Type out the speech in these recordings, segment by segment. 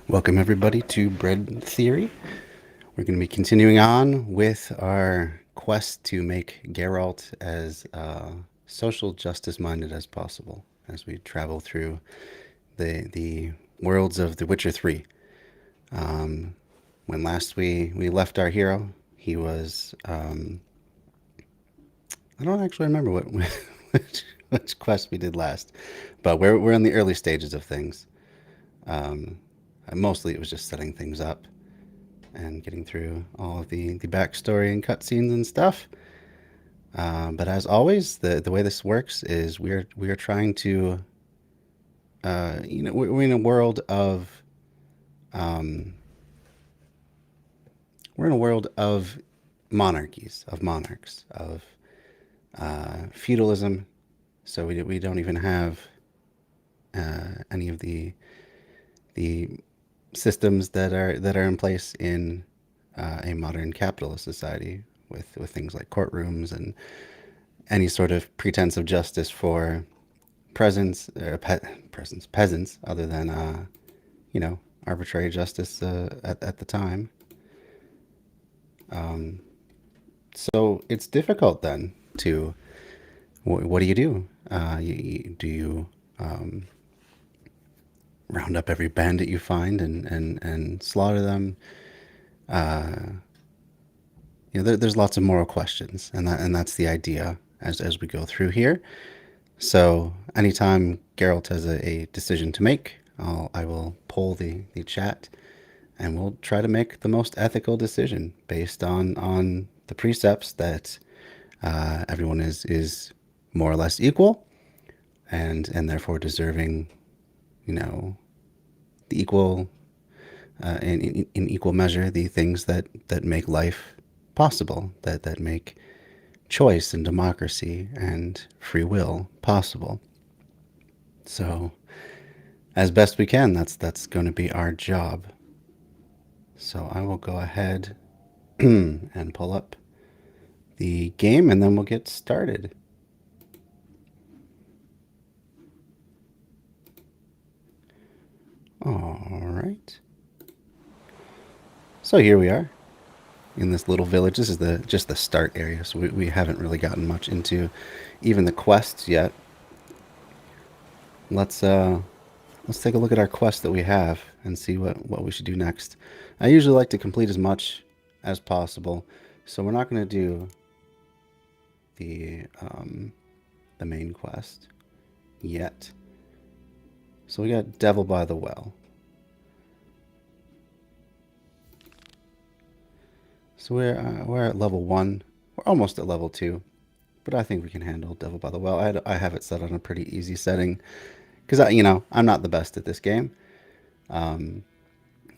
Welcome everybody to Bread Theory. We're going to be continuing on with our quest to make Geralt as social justice minded as possible as we travel through the worlds of The Witcher 3. When last we left our hero, he was I don't actually remember what which quest we did last, but we're in the early stages of things. Mostly it was just setting things up and getting through all of the backstory and cutscenes and stuff. But as always, the way this works is we are trying to, we're in a world of, um, we're in a world of monarchies, of monarchs, of feudalism. So we don't even have any of the systems that are in place in a modern capitalist society with things like courtrooms and any sort of pretense of justice for peasants other than arbitrary justice at the time. So it's difficult then to what do you do? Do you round up every bandit you find and slaughter them? There's lots of moral questions, and that's the idea as we go through here. So anytime Geralt has a decision to make, I will poll the chat, and we'll try to make the most ethical decision based on the precepts that everyone is more or less equal, and therefore deserving, the equal in equal measure the things that make life possible, that make choice and democracy and free will possible. So, as best we can, that's going to be our job. So I will go ahead and pull up the game, and then we'll get started. All right. So here we are in this little village. This is just the start area, so we haven't really gotten much into even the quests yet. Let's take a look at our quest that we have and see what we should do next. I usually like to complete as much as possible, so we're not going to do the main quest yet. So we got Devil by the Well. So we're at level 1. We're almost at level 2, but I think we can handle Devil by the Well. I have it set on a pretty easy setting because I'm not the best at this game. I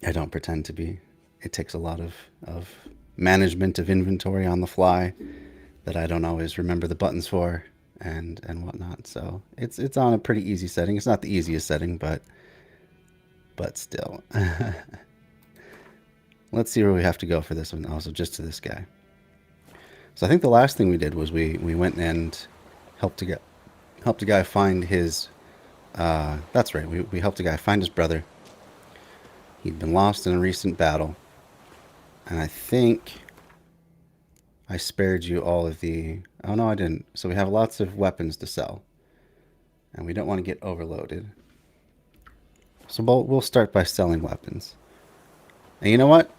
don't pretend to be. It takes a lot of management of inventory on the fly that I don't always remember the buttons for and whatnot. So it's on a pretty easy setting. It's not the easiest setting, but still. Let's see where we have to go for this one. Also, just to this guy. So I think the last thing we did was we went and helped a guy find his. That's right. We helped a guy find his brother. He'd been lost in a recent battle, and I think I spared you all of the. Oh no, I didn't. So we have lots of weapons to sell, and we don't want to get overloaded. So we'll start by selling weapons. And you know what?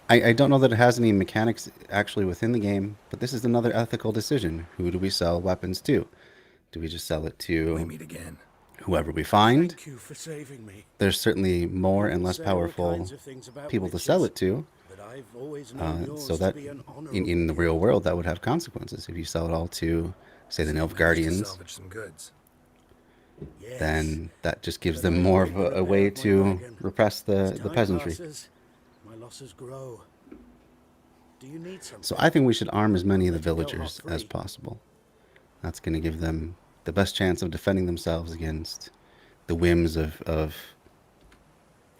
I don't know that it has any mechanics actually within the game, but this is another ethical decision. Who do we sell weapons to? Do we just sell it to We meet again. whoever we find? Thank you for saving me. There's certainly more and less Say all powerful kinds of things about people to witches, sell it to. but I've always known yours So to that be an honorable in the real world, that would have consequences. If you sell it all to, say, the Managed to Nilfgaardians, salvage some goods. Yes. then that just gives them more of a way to repress As the time peasantry. passes, my losses grow. Do you need something? So I think we should arm as many of the Let you go villagers hot-free. as possible. That's going to give them the best chance of defending themselves against the whims of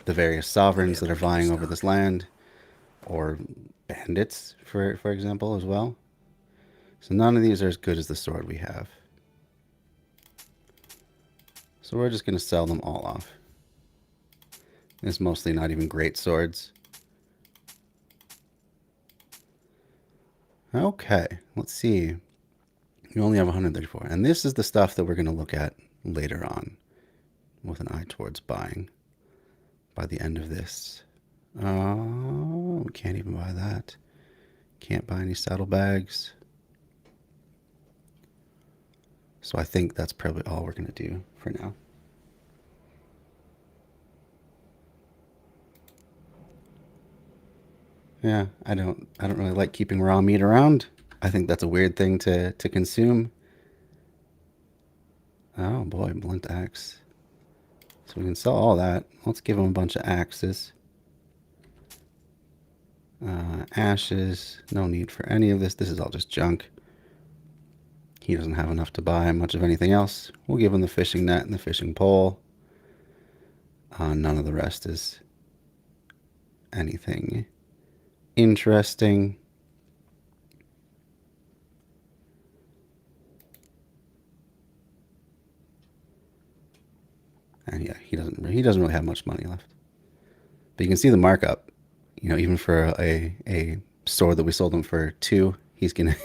the various sovereigns that are vying over this land, or bandits, for example, as well. So none of these are as good as the sword we have. So we're just going to sell them all off. It's mostly not even great swords. Okay, let's see. You only have 134. And this is the stuff that we're going to look at later on with an eye towards buying by the end of this. Oh, we can't even buy that. Can't buy any saddlebags. So I think that's probably all we're going to do for now. Yeah, I don't really like keeping raw meat around. I think that's a weird thing to consume. Oh boy, blunt axe. So we can sell all that. Let's give him a bunch of axes. Ashes. No need for any of this. This is all just junk. He doesn't have enough to buy much of anything else. We'll give him the fishing net and the fishing pole. None of the rest is anything interesting. And yeah, he doesn't really have much money left. But you can see the markup. You know, even for a sword that we sold him for 2, he's gonna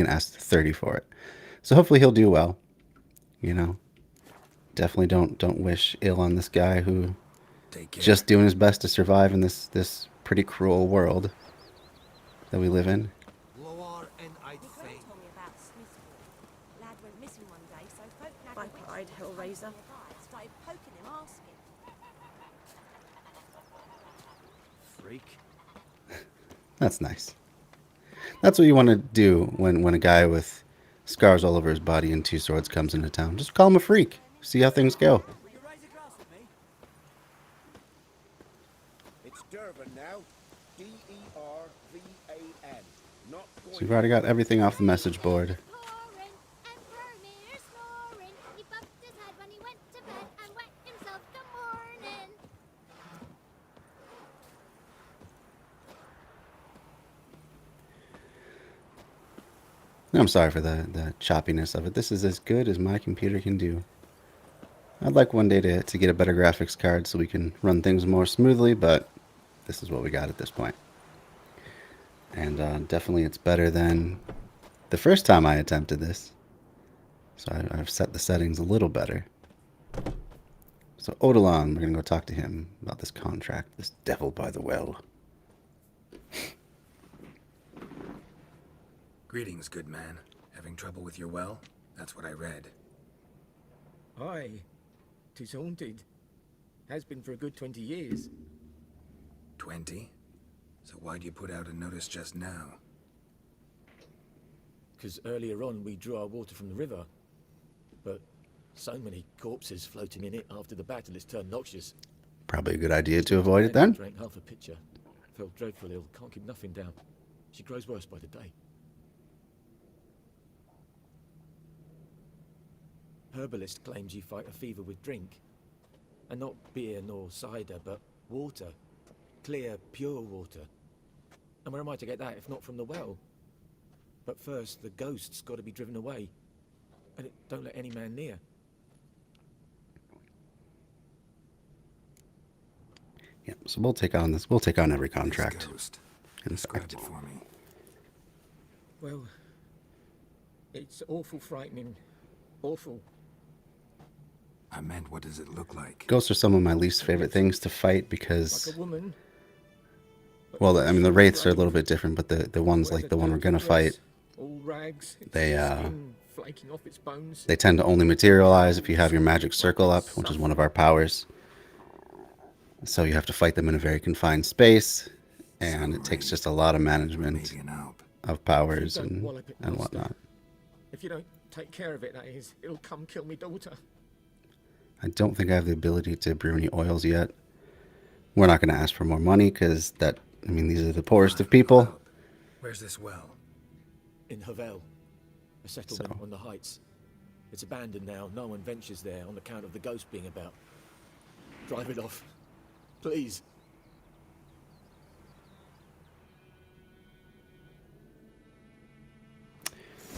ask 30 for it. So hopefully he'll do well. You know, definitely don't wish ill on this guy who just doing his best to survive in this pretty cruel world that we live in. I cried, Hellraiser. Freak. That's nice. That's what you want to do when a guy with scars all over his body and 2 swords comes into town. Just call him a freak. See how things go. Will you raise a glass with me? It's Durban now. D-E-R-V-A-N. Not So we've already got everything off the message board. I'm sorry for the choppiness of it. This is as good as my computer can do. I'd like one day to get a better graphics card so we can run things more smoothly, but this is what we got at this point. And definitely it's better than the first time I attempted this. So I've set the settings a little better. So Odilon, we're going to go talk to him about this contract, this devil by the well. Greetings, good man. Having trouble with your well? That's what I read. Aye. 'Tis haunted. Has been for a good 20 years. 20? So why'd you put out a notice just now? 'Cause earlier on we drew our water from the river. But so many corpses floating in it after the battle it's turned noxious. Probably a good idea to avoid it then. Drank half a pitcher. Felt dreadful ill. Can't keep nothing down. She grows worse by the day. Herbalist claims you fight a fever with drink. And not beer nor cider, but water. Clear, pure water. And where am I to get that if not from the well? But first, the ghost's got to be driven away. And it don't let any man near. Yeah, so we'll take on this. We'll take on every contract. This ghost. In Describe fact. it for me. Well, it's awful frightening. Awful. I meant, what does it look like? Ghosts are some of my least favorite things to fight because, Like a woman. well, I mean, the wraiths are a little bit different, but the ones like the one we're gonna fight, All rags, they skin flaking off its bones. they tend to only materialize if you have your magic circle up, which is one of our powers. So you have to fight them in a very confined space, and it takes just a lot of management Maybe an alp. of powers Don't and wallop it, and master. whatnot. If you don't take care of it, that is, it'll come kill me daughter. I don't think I have the ability to brew any oils yet. We're not going to ask for more money because that, I mean, these are the poorest of people. Where's this well? In Havel, a settlement So. on the heights. It's abandoned now. No one ventures there on account of the ghost being about. Drive it off, please.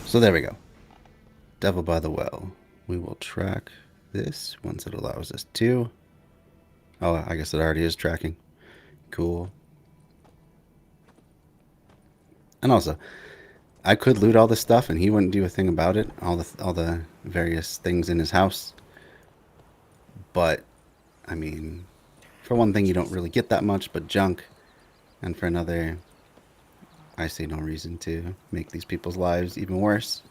So there we go. Devil by the Well. We will track this once it allows us to. Oh, I guess it already is tracking. Cool. And also, I could loot all this stuff and he wouldn't do a thing about it. All the various things in his house. But, I mean, for one thing, you don't really get that much but junk. And for another, I see no reason to make these people's lives even worse.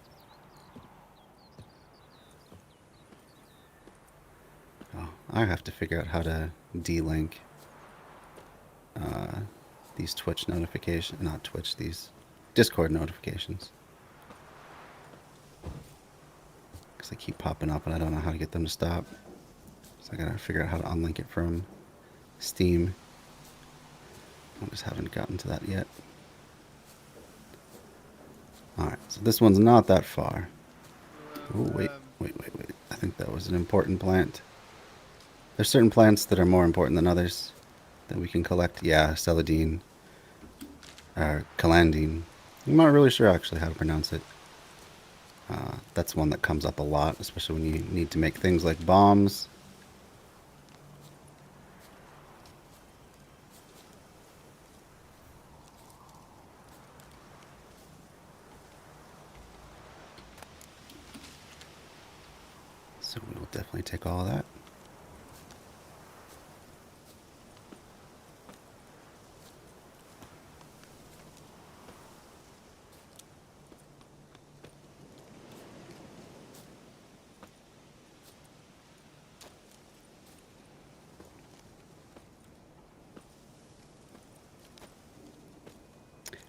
Oh, I have to figure out how to de-link these Twitch notifications. Not Twitch, these Discord notifications. Because they keep popping up and I don't know how to get them to stop. So I gotta figure out how to unlink it from Steam. I just haven't gotten to that yet. Alright, so this one's not that far. Oh, wait. I think that was an important plant. There's certain plants that are more important than others that we can collect. Yeah, celandine. Calandine. I'm not really sure actually how to pronounce it. That's one that comes up a lot, especially when you need to make things like bombs. So we will definitely take all of that.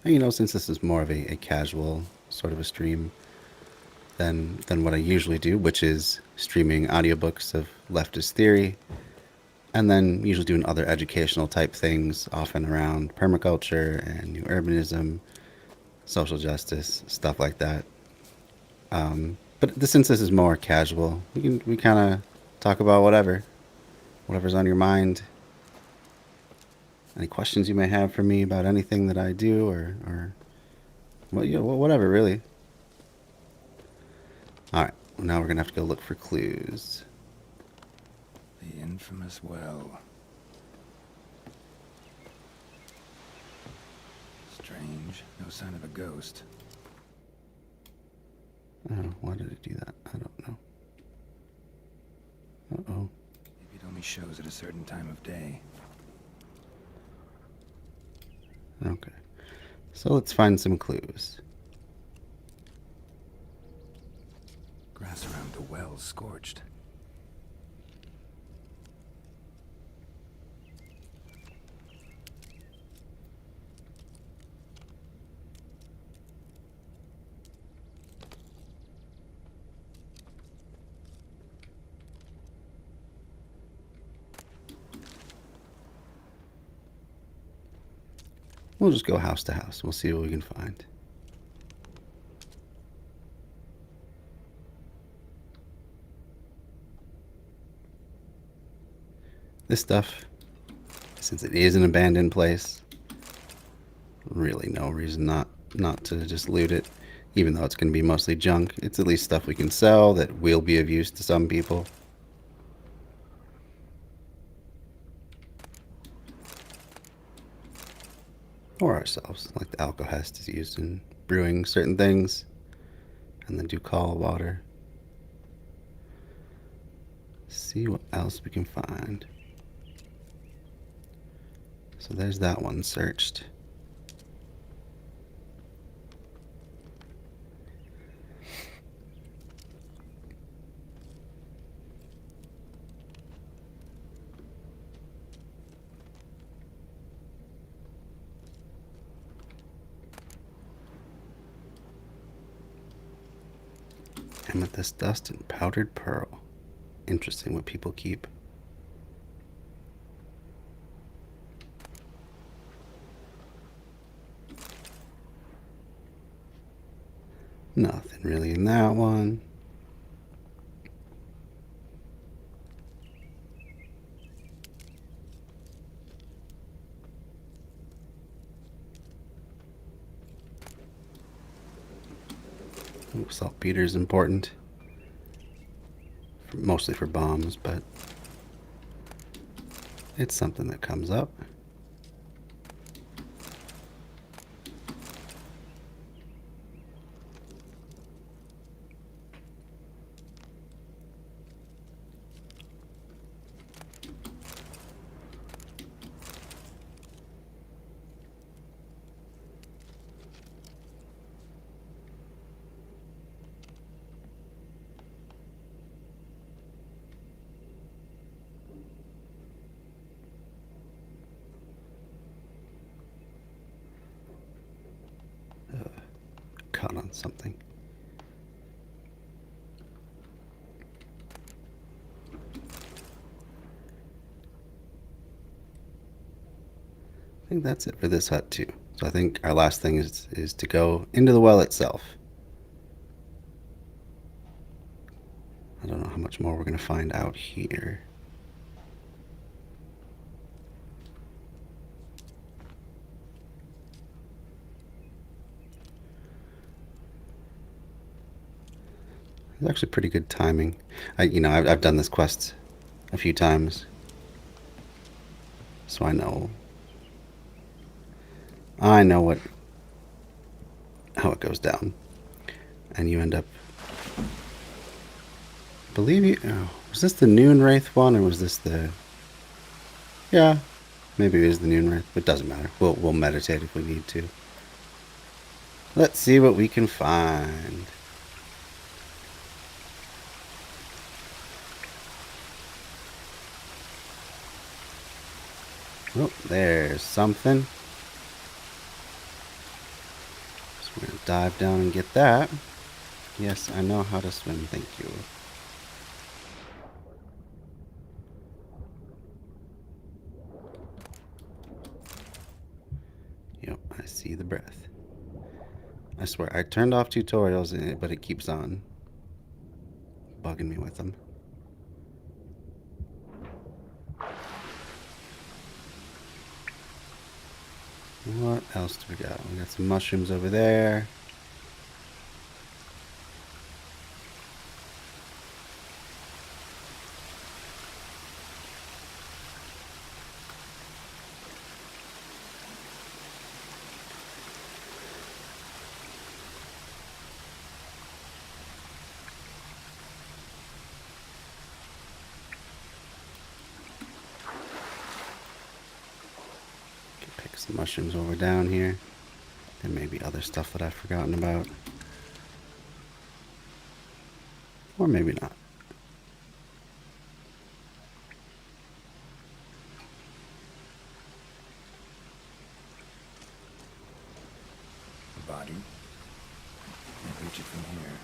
And, you know, since this is more of a casual sort of a stream than what I usually do, which is streaming audiobooks of leftist theory, and then usually doing other educational type things, often around permaculture and new urbanism, social justice, stuff like that. But since this is more casual, we kind of talk about whatever's on your mind. Any questions you may have for me about anything that I do, or well, yeah, whatever, really. All right, well, now we're gonna have to go look for clues. The infamous well. Strange. No sign of a ghost. Oh, why did it do that? I don't know. Uh-oh. Maybe it only shows at a certain time of day. Okay. So let's find some clues. Grass around the well scorched. We'll just go house to house. We'll see what we can find. This stuff, since it is an abandoned place, really no reason not to just loot it. Even though it's going to be mostly junk, it's at least stuff we can sell that will be of use to some people. Or ourselves, like the alcohest is used in brewing certain things, and then do call water. See what else we can find. So there's that one searched. Amethyst dust and powdered pearl. Interesting what people keep. Nothing really in that one. Ooh, saltpeter is important. Mostly for bombs, but It's something that comes up. Caught on something. I think that's it for this hut too. So I think our last thing is to go into the well itself. I don't know how much more we're going to find out here. It's actually pretty good timing. I've done this quest a few times, so I know how it goes down, and you end up. Was this the Noon Wraith one, or was this the? Yeah, maybe it is the Noon Wraith. It doesn't matter. We'll meditate if we need to. Let's see what we can find. Oh, there's something. So we're going to dive down and get that. Yes, I know how to swim, thank you. Yep, I see the breath. I swear, I turned off tutorials, but it keeps on bugging me with them. What else do we got? We got some mushrooms over there. Some mushrooms over down here. There may be other stuff that I've forgotten about. Or maybe not. A body? Can't reach it from here.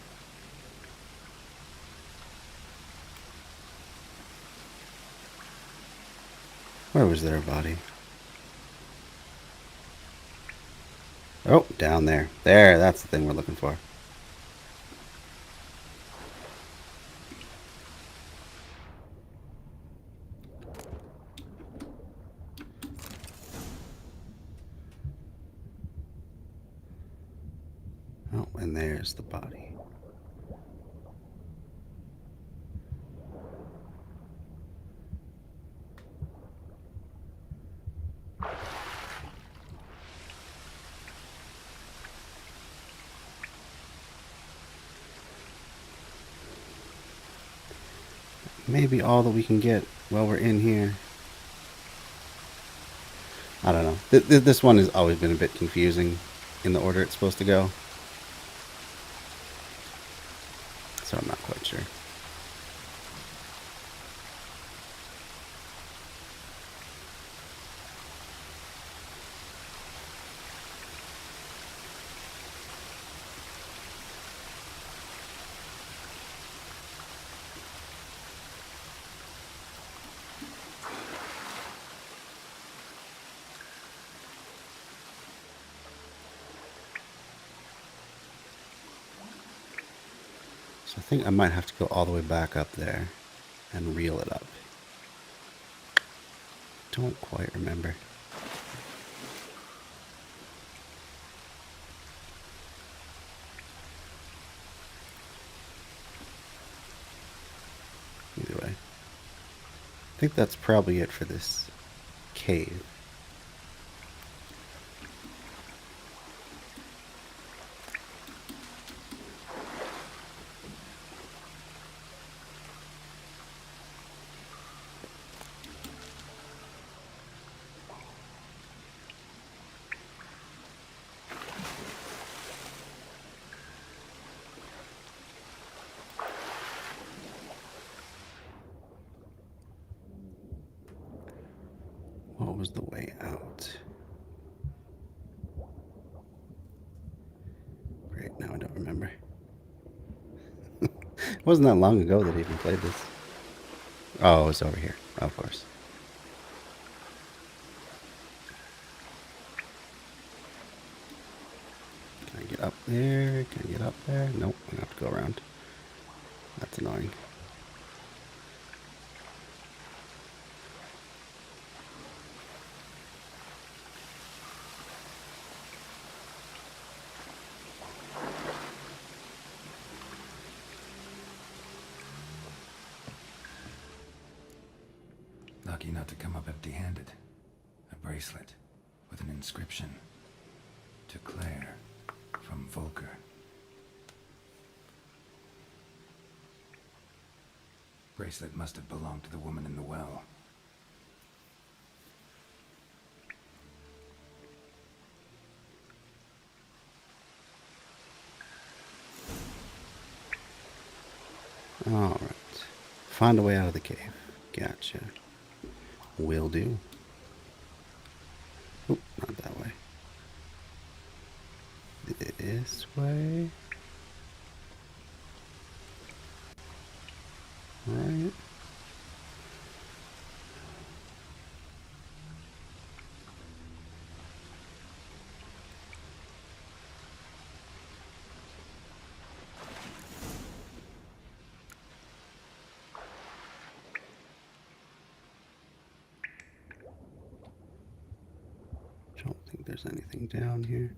Where was there a body? Oh, down there. There, that's the thing we're looking for. Oh, and there's the body. Maybe all that we can get while we're in here. I don't know. This one has always been a bit confusing in the order it's supposed to go. So I'm not quite sure. I think I might have to go all the way back up there and reel it up. Don't quite remember. Either way. I think that's probably it for this cave. What was the way out? Great, now I don't remember. It wasn't that long ago that I even played this. Oh, it's over here, of course. Can I get up there? Can I get up there? Nope, I'm gonna have to go around. That's annoying. Lucky not to come up empty-handed. A bracelet with an inscription. To Claire, from Volker. Bracelet must have belonged to the woman in the well. Alright. Find a way out of the cave. Gotcha. Will do. Oop, not that way. This way. Alright. Don't think there's anything down here.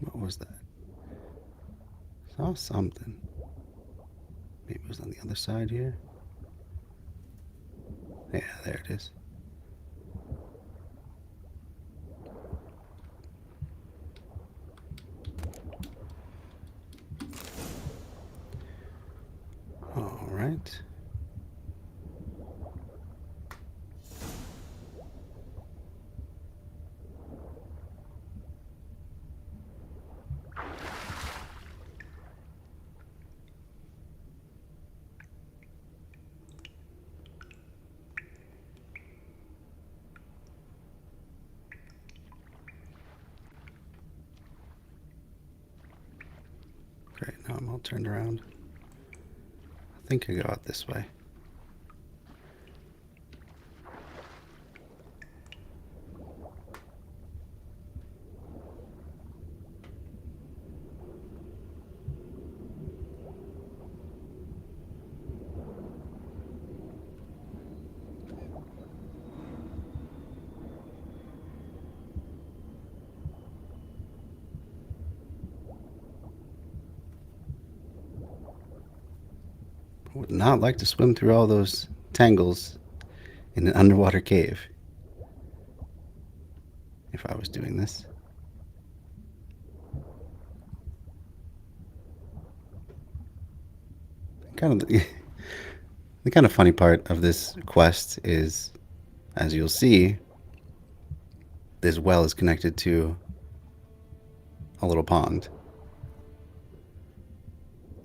What was that? Saw something. Maybe it was on the other side here. Yeah, there it is. All right. Great, now I'm all turned around. I think I go out this way. I would not like to swim through all those tangles in an underwater cave if I was doing this. Kind of the kind of funny part of this quest is, as you'll see, this well is connected to a little pond.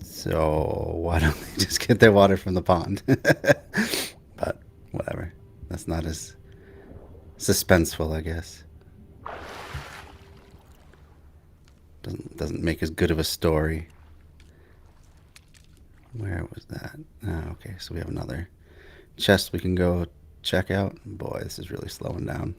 So why don't they just get their water from the pond? But whatever. That's not as suspenseful, I guess. Doesn't make as good of a story. Where was that? Oh, okay, so we have another chest we can go check out. Boy, this is really slowing down.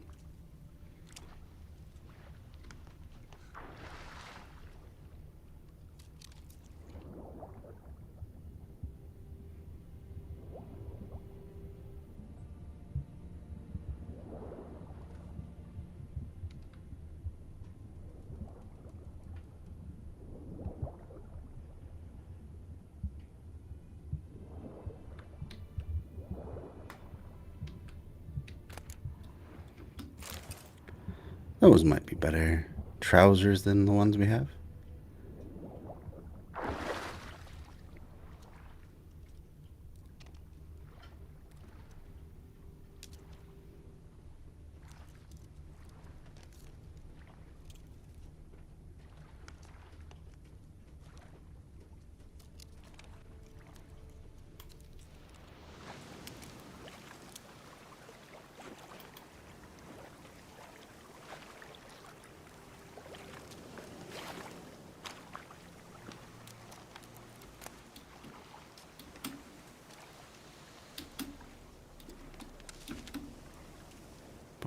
Those might be better trousers than the ones we have.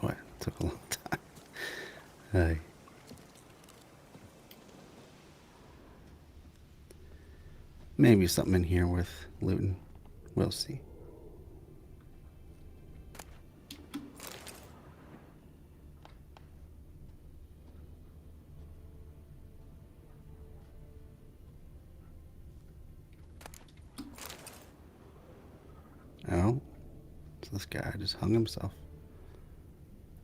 Boy, it took a long time. Hey. Maybe something in here worth looting. We'll see. Oh, so this guy just hung himself.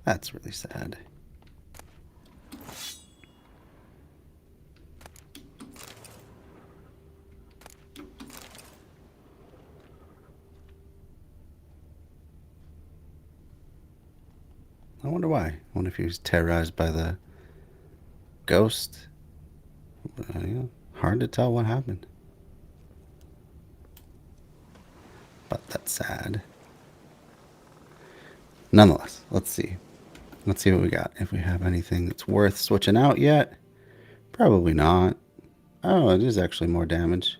That's really sad. I wonder why. I wonder if he was terrorized by the ghost. Yeah, hard to tell what happened. But that's sad. Nonetheless, let's see. Let's see what we got. If we have anything that's worth switching out yet. Probably not. Oh, it is actually more damage.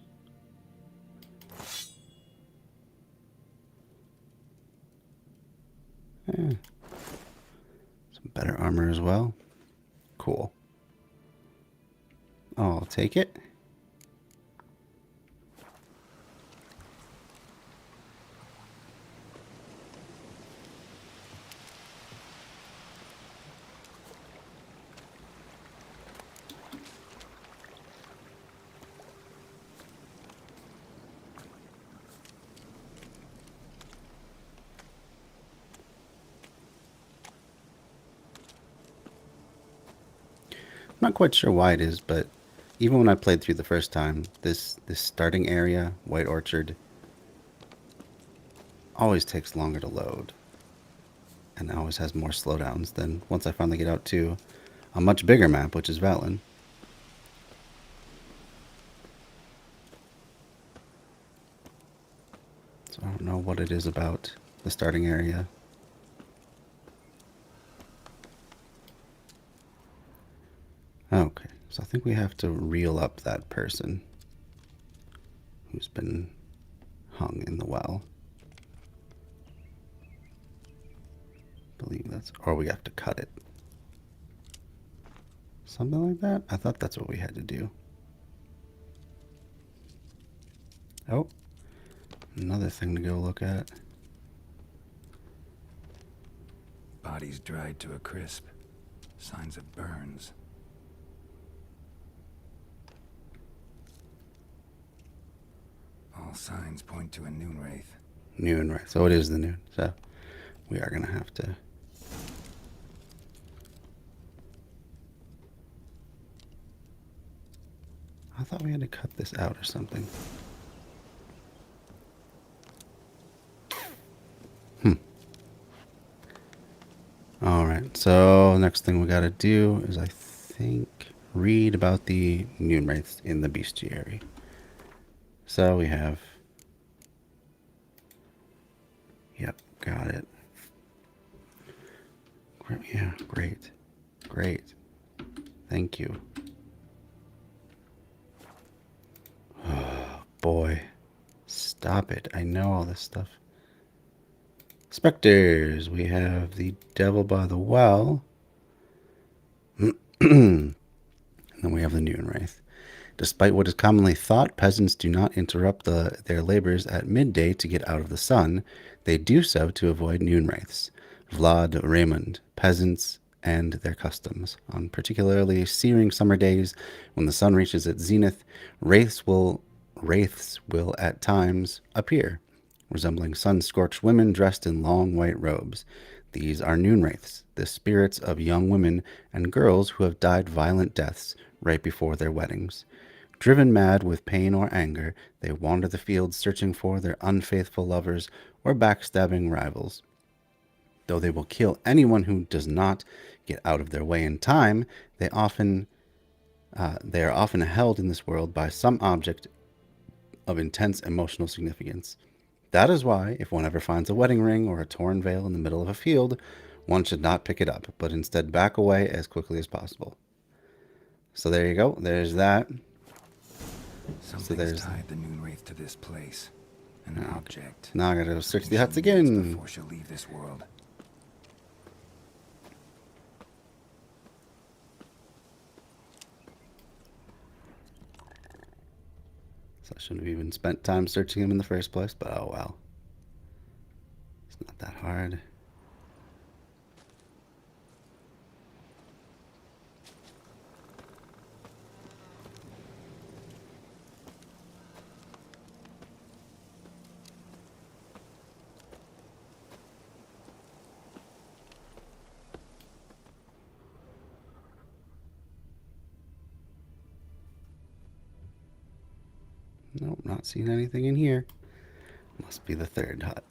Yeah. Some better armor as well. Cool. Oh, I'll take it. I'm not quite sure why it is, but even when I played through the first time, this starting area, White Orchard, always takes longer to load. And always has more slowdowns than once I finally get out to a much bigger map, which is Valen. So I don't know what it is about the starting area. Okay, so I think we have to reel up that person who's been hung in the well. I believe that's, or we have to cut it. Something like that? I thought that's what we had to do. Oh, another thing to go look at. Body's dried to a crisp. Signs of burns. All signs point to a Noon Wraith. Noon Wraith. So it is the Noon. So we are going to have to... I thought we had to cut this out or something. Alright, so next thing we gotta do is, I think, read about the Noon Wraiths in the bestiary. So we have... Yep, got it. Yeah, great. Great. Thank you. Oh, boy. Stop it. I know all this stuff. Spectres. We have the Devil by the Well. And then we have the Noon Wraith. Despite what is commonly thought, peasants do not interrupt their labors at midday to get out of the sun. They do so to avoid Noon Wraiths. Vlad Raymond, peasants and their customs. On particularly searing summer days, when the sun reaches its zenith, wraiths will at times appear, resembling sun-scorched women dressed in long white robes. These are Noon Wraiths, the spirits of young women and girls who have died violent deaths right before their weddings. Driven mad with pain or anger, they wander the fields searching for their unfaithful lovers or backstabbing rivals. Though they will kill anyone who does not get out of their way in time, they are often held in this world by some object of intense emotional significance. That is why, if one ever finds a wedding ring or a torn veil in the middle of a field, one should not pick it up, but instead back away as quickly as possible. So there you go. There's that. Something's tied the Noon Wraith to this place. An object. Now I gotta go search the She'll huts need this again. before she'll leave this world. So I shouldn't have even spent time searching him in the first place, but oh well. It's not that hard. Nope, not seeing anything in here. Must be the third hut.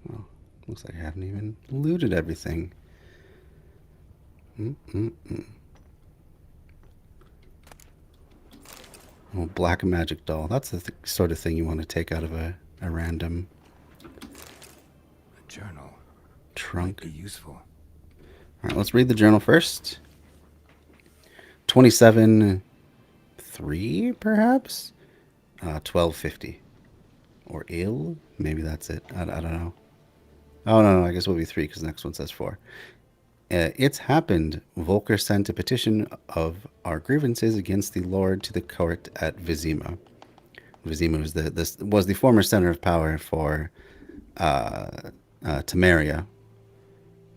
Well, looks like I haven't even looted everything. Oh, black magic doll. That's the sort of thing you want to take out of a random A journal. trunk. Might be useful. All right, let's read the journal first. 27-3, perhaps? 1250. Or ill? Maybe that's it. I don't know. Oh, no, I guess it will be 3 because the next one says 4. It's happened. Volker sent a petition of our grievances against the Lord to the court at Vizima. Vizima was the former center of power for Temeria,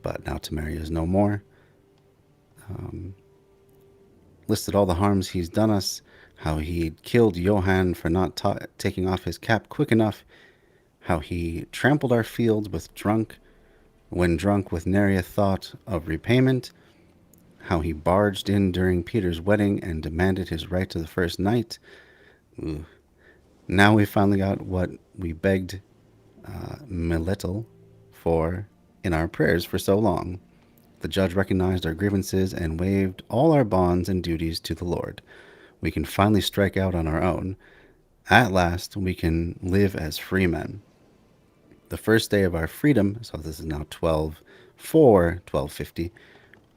but now Temeria is no more. Listed all the harms he's done us, how he killed Johann for not taking off his cap quick enough, how he trampled our fields when drunk with nary a thought of repayment, how he barged in during Peter's wedding and demanded his right to the first night. Ooh. Now we finally got what we begged Melittle for in our prayers for so long. The judge recognized our grievances and waived all our bonds and duties to the Lord. We can finally strike out on our own. At last, we can live as free men. The first day of our freedom, so this is now 1250.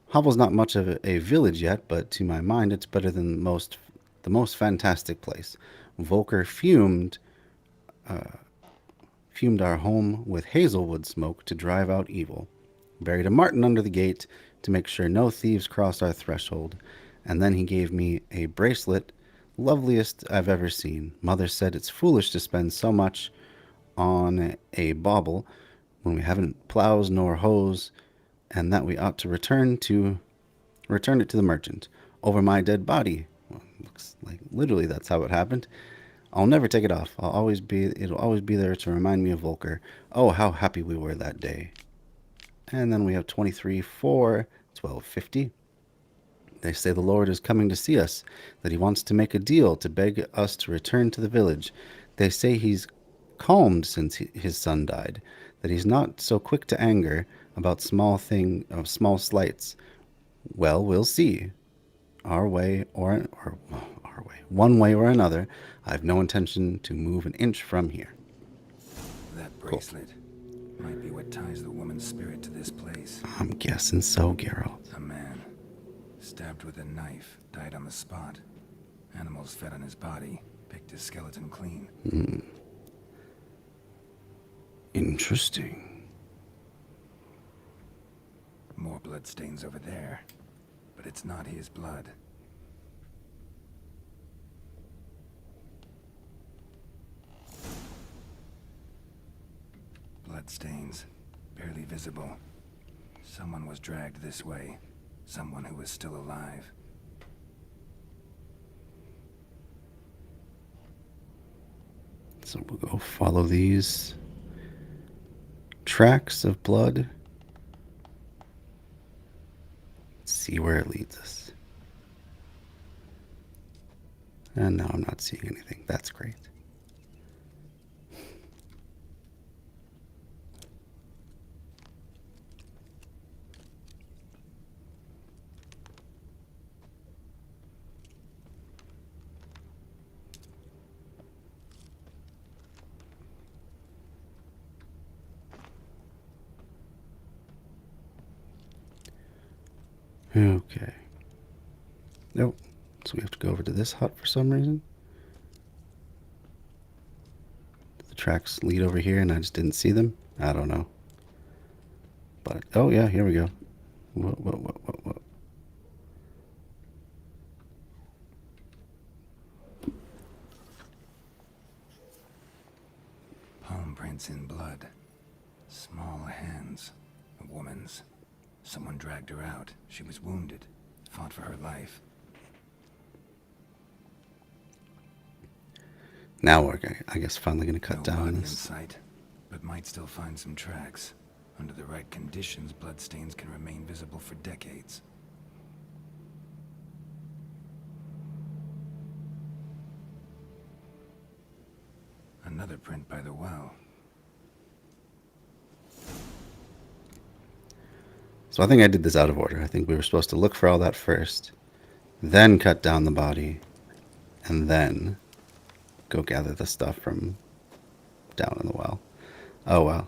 Hovel's not much of a village yet, but to my mind, it's better than the most fantastic place. Volker fumed our home with hazelwood smoke to drive out evil. Buried a marten under the gate to make sure no thieves crossed our threshold, and then he gave me a bracelet, loveliest I've ever seen. Mother said it's foolish to spend so much on a bauble when we haven't plows nor hoes, and that we ought to return it to the merchant over my dead body. Well, looks like literally that's how it happened. I'll never take it off. It'll always be there to remind me of Volker. Oh, how happy we were that day. And then we have 23-4-1250. They say the Lord is coming to see us, that he wants to make a deal to beg us to return to the village. They say he's calmed since his son died, that he's not so quick to anger about small slights. Well, we'll see. One way or another, I've no intention to move an inch from here. That bracelet might be what ties the woman's spirit to this place. I'm guessing so, Geralt. A man, stabbed with a knife, died on the spot. Animals fed on his body, picked his skeleton clean. Interesting. bloodstains over there, but it's not his blood. Bloodstains, barely visible. Someone was dragged this way. Someone who was still alive. So we'll go follow these tracks of blood. See where it leads us. And now I'm not seeing anything. That's great. Okay. Nope. So we have to go over to this hut for some reason. The tracks lead over here and I just didn't see them. I don't know. But, oh yeah, here we go. Whoa. Palm prints in blood. Small hands. A woman's. Someone dragged her out. She was wounded. Fought for her life. Now we're, I guess, finally going to cut No down body in this. sight, but might still find some tracks. Under the right conditions, bloodstains can remain visible for decades. Another print by the well. So I think I did this out of order. I think we were supposed to look for all that first, then cut down the body, and then go gather the stuff from down in the well. Oh well.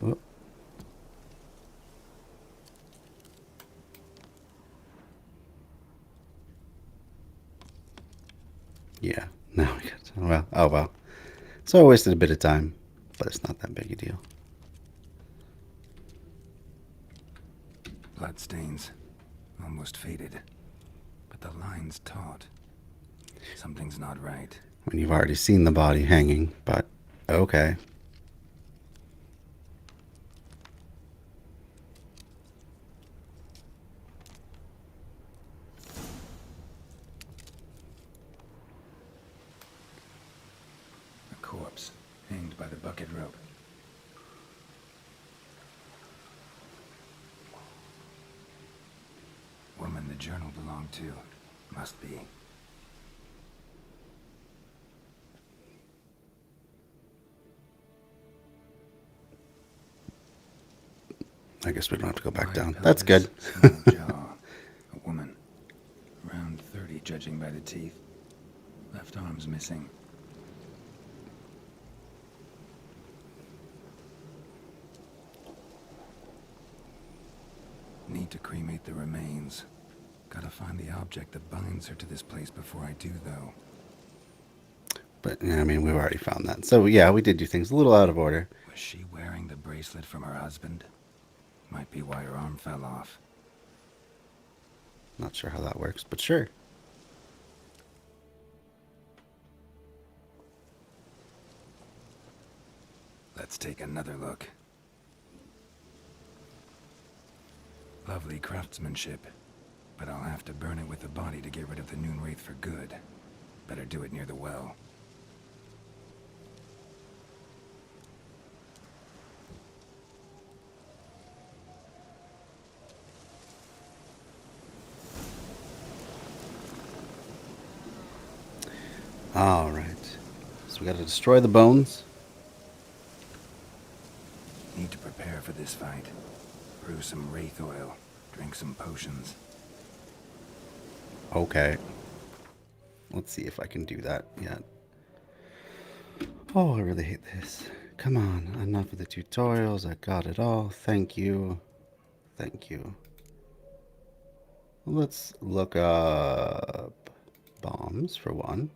Whoop. Yeah, now we got, well, oh well. So I wasted a bit of time, but it's not that big a deal. Bloodstains. Almost faded. But the line's taut. Something's not right. I mean, you've already seen the body hanging, but okay. A corpse, hanged by the bucket rope. Woman the journal belonged to. Must be. I guess we don't have to go back Wide down. pelvis, That's good. small jaw. A woman. Around 30, judging by the teeth. Left arm's missing. Need to cremate the remains. Gotta find the object that binds her to this place before I do, though. But, yeah, I mean, we've already found that. So, yeah, we did do things a little out of order. Was she wearing the bracelet from her husband? Might be why her arm fell off. Not sure how that works, but sure. Let's take another look. Lovely craftsmanship, but I'll have to burn it with the body to get rid of the Noon Wraith for good. Better do it near the well. All right. So we got to destroy the bones. Need to prepare for this fight. Brew some Wraith oil. Drink some potions. Okay. Let's see if I can do that yet. Oh, I really hate this. Come on. Enough of the tutorials. I got it all. Thank you. Thank you. Let's look up bombs for one.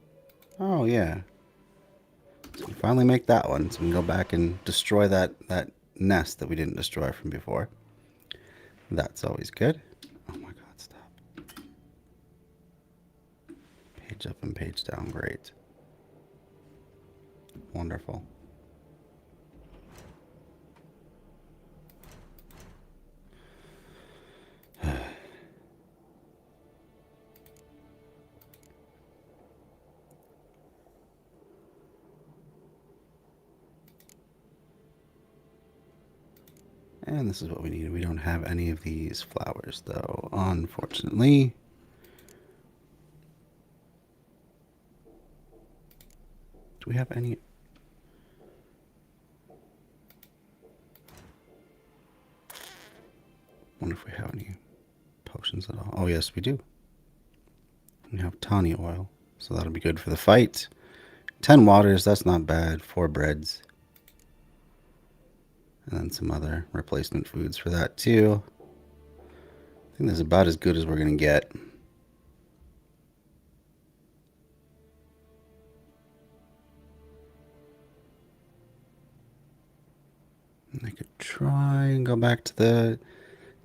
Oh, yeah. So we finally make that one. So we can go back and destroy that nest that we didn't destroy from before. That's always good. Oh my god, stop. Page up and page down. Great. Wonderful. And this is what we need. We don't have any of these flowers, though, unfortunately. Do we have any? Wonder if we have any potions at all. Oh, yes, we do. We have tawny oil, so that'll be good for the fight. 10 waters, that's not bad. 4 breads. And then some other replacement foods for that, too. I think that's about as good as we're going to get. And I could try and go back to the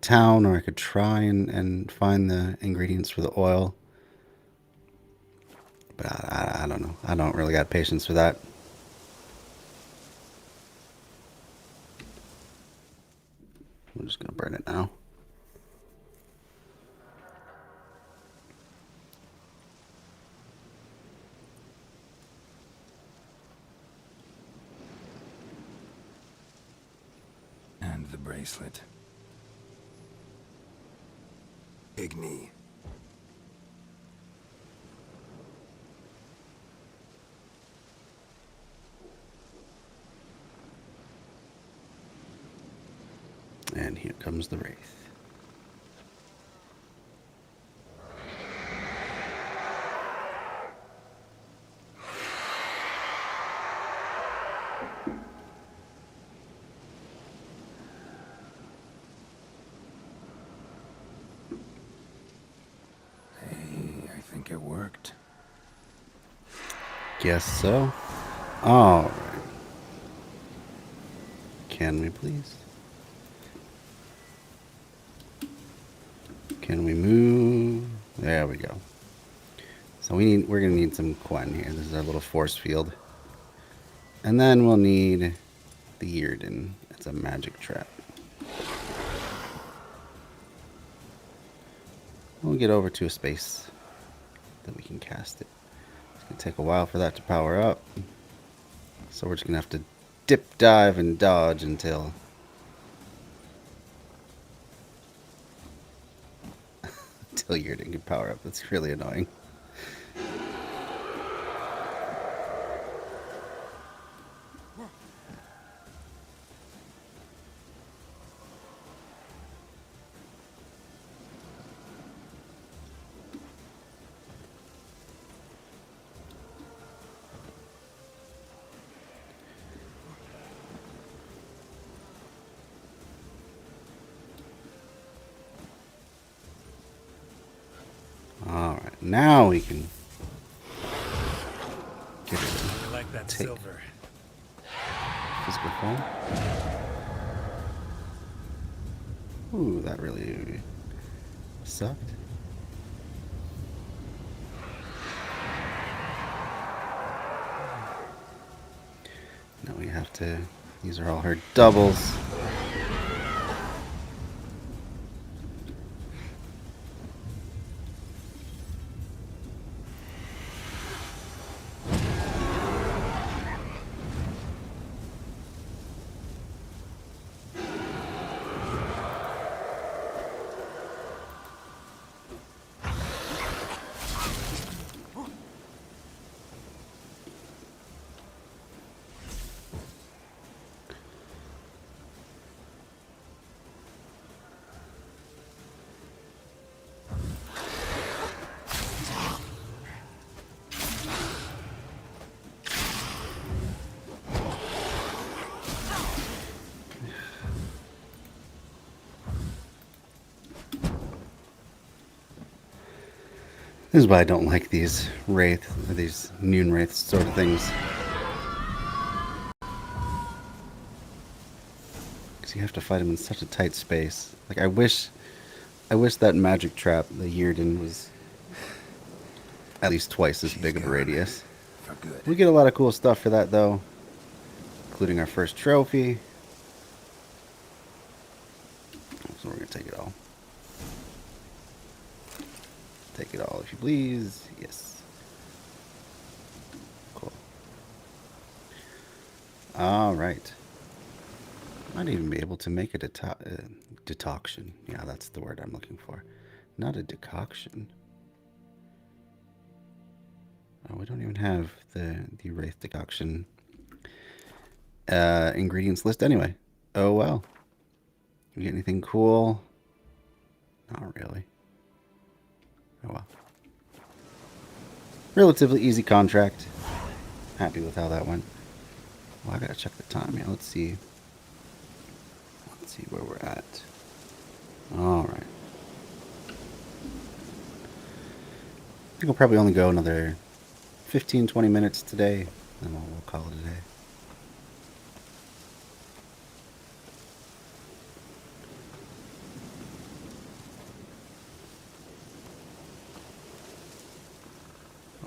town, or I could try and find the ingredients for the oil. But I don't know. I don't really got patience for that. I'm just going to burn it now. And the bracelet. Igni. And here comes the Wraith. Hey, I think it worked. Guess so. All right. Can we please? Can we move? There we go. So we're gonna need some Quen here. This is our little force field. And then we'll need the Yrden. It's a magic trap. We'll get over to a space that we can cast it. It's gonna take a while for that to power up. So we're just gonna have to dip, dive, and dodge until Yrden can power up. That's really annoying. Alright, now we can get it. I like that Take. silver. Physical form. Ooh, that really sucked. Now we have to, these are all her doubles. This is why I don't like these Wraith, or these Noon Wraith sort of things. Because you have to fight them in such a tight space. Like, I wish I wish that magic trap, the Yearden, was at least twice as big of a gone. radius. For good. We get a lot of cool stuff for that, though, including our first trophy. So we're going to take it all. Take it all, if you please. Yes. Cool. All right. Might even be able to make a decoction. Yeah, that's the word I'm looking for. Not a decoction. Oh, we don't even have the Wraith decoction ingredients list anyway. Oh well. You get anything cool? Not really. Oh well. Relatively easy contract. Happy with how that went. Well, I gotta check the time. Yeah, let's see. Let's see where we're at. All right. I think we'll probably only go another 15-20 minutes today, then we'll call it a day.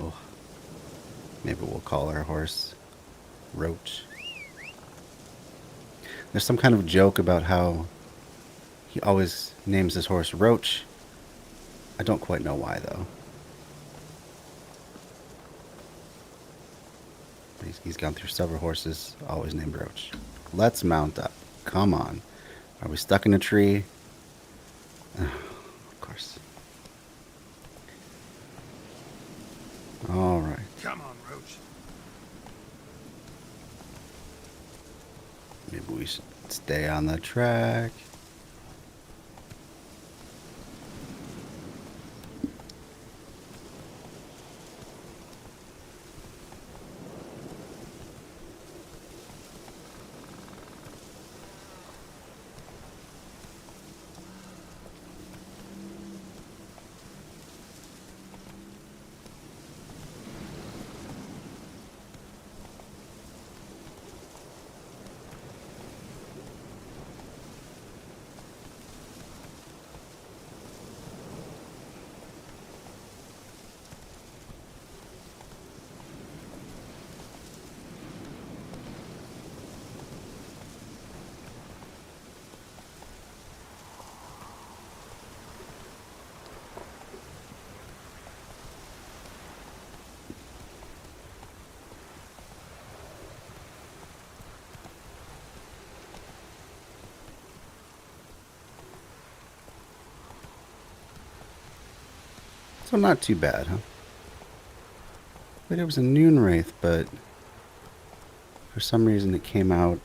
Oh, maybe we'll call our horse Roach. There's some kind of joke about how he always names his horse Roach. I don't quite know why, though. He's gone through several horses, always named Roach. Let's mount up. Come on. Are we stuck in a tree? Of course. All right. Come on, Roach. Maybe we should stay on the track. So not too bad, huh? But it was a Noon Wraith, but for some reason it came out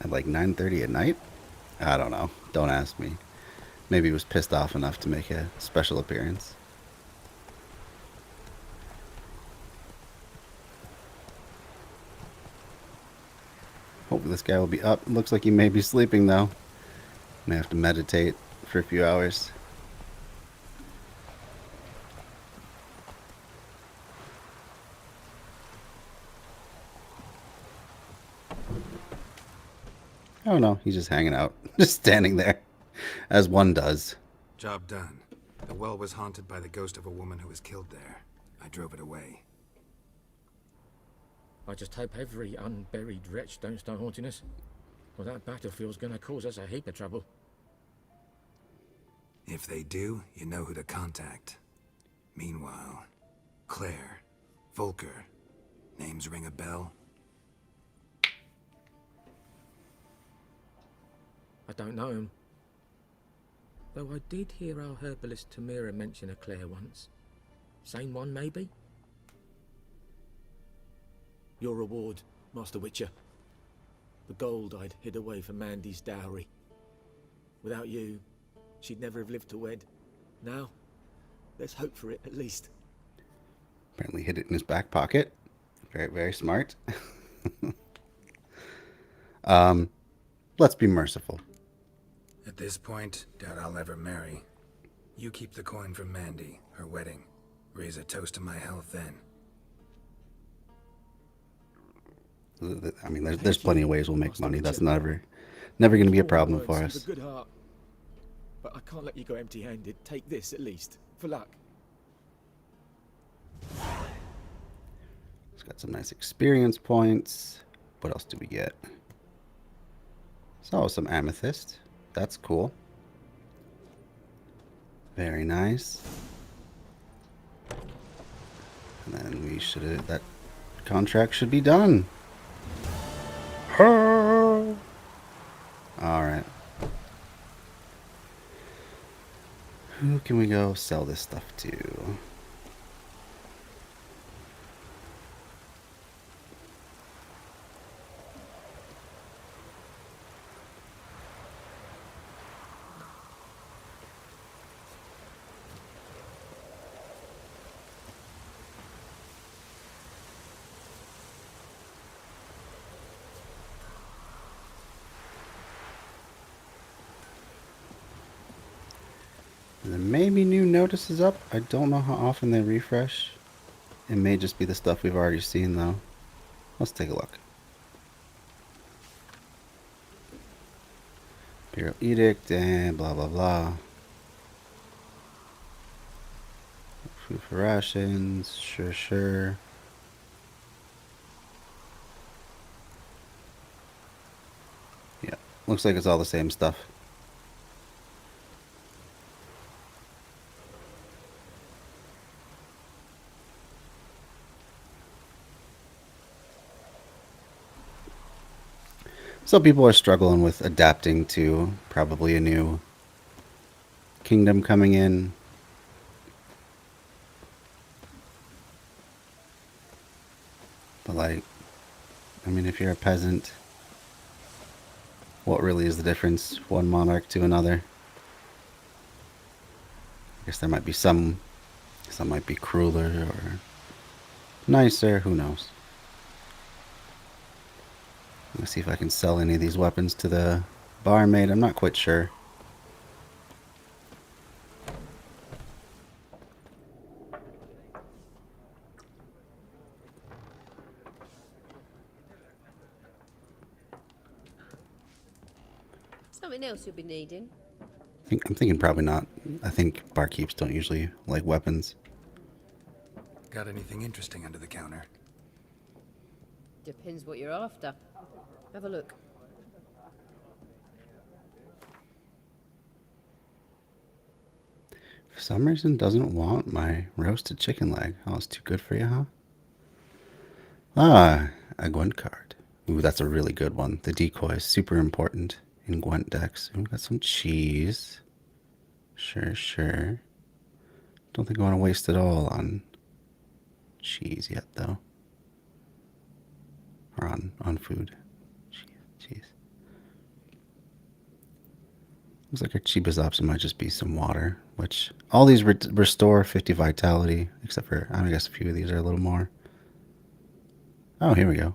at like 9:30 at night. I don't know. Don't ask me. Maybe he was pissed off enough to make a special appearance. Hopefully this guy will be up. Looks like he may be sleeping though. May have to meditate for a few hours. Oh no, he's just hanging out. Just standing there. As one does. Job done. The well was haunted by the ghost of a woman who was killed there. I drove it away. I just hope every unburied wretch don't start haunting us. Well, that battlefield's gonna cause us a heap of trouble. If they do, you know who to contact. Meanwhile, Claire, Volker, names ring a bell? I don't know him. Though I did hear our herbalist Tamira mention a Claire once. Same one, maybe? Your reward, Master Witcher. The gold I'd hid away for Mandy's dowry. Without you, she'd never have lived to wed. Now, there's hope for it, at least. Apparently hid it in his back pocket. Very, very smart. Let's be merciful. At this point, doubt I'll ever marry. You keep the coin from Mandy, her wedding. Raise a toast to my health then. I mean, there's plenty of ways we'll make money. That's never going to be a problem for us. but I can't let you go empty-handed. Take this at least, for luck. It's got some nice experience points. What else do we get? So, some amethyst. That's cool. Very nice. And then we should, that contract should be done. Alright. Who can we go sell this stuff to? There may be new notices up. I don't know how often they refresh. It may just be the stuff we've already seen, though. Let's take a look. Imperial Edict and blah, blah, blah. Food for rations. Sure, sure. Yeah, looks like it's all the same stuff. Some people are struggling with adapting to probably a new kingdom coming in. But like, I mean, if you're a peasant, what really is the difference one monarch to another? I guess there might be some might be crueler or nicer, who knows? Let me see if I can sell any of these weapons to the barmaid. I'm not quite sure. Something else you'll be needing? I'm thinking probably not. I think barkeeps don't usually like weapons. Got anything interesting under the counter? Depends what you're after. Have a look. For some reason, doesn't want my roasted chicken leg. Oh, it's too good for you, huh? Ah, a Gwent card. Ooh, that's a really good one. The decoy is super important in Gwent decks. Ooh, got some cheese. Sure, sure. Don't think I want to waste it all on cheese yet, though. Or on food. Cheese. Looks like our cheapest option might just be some water, which all these restore 50 vitality, except for, I guess a few of these are a little more. Oh, here we go.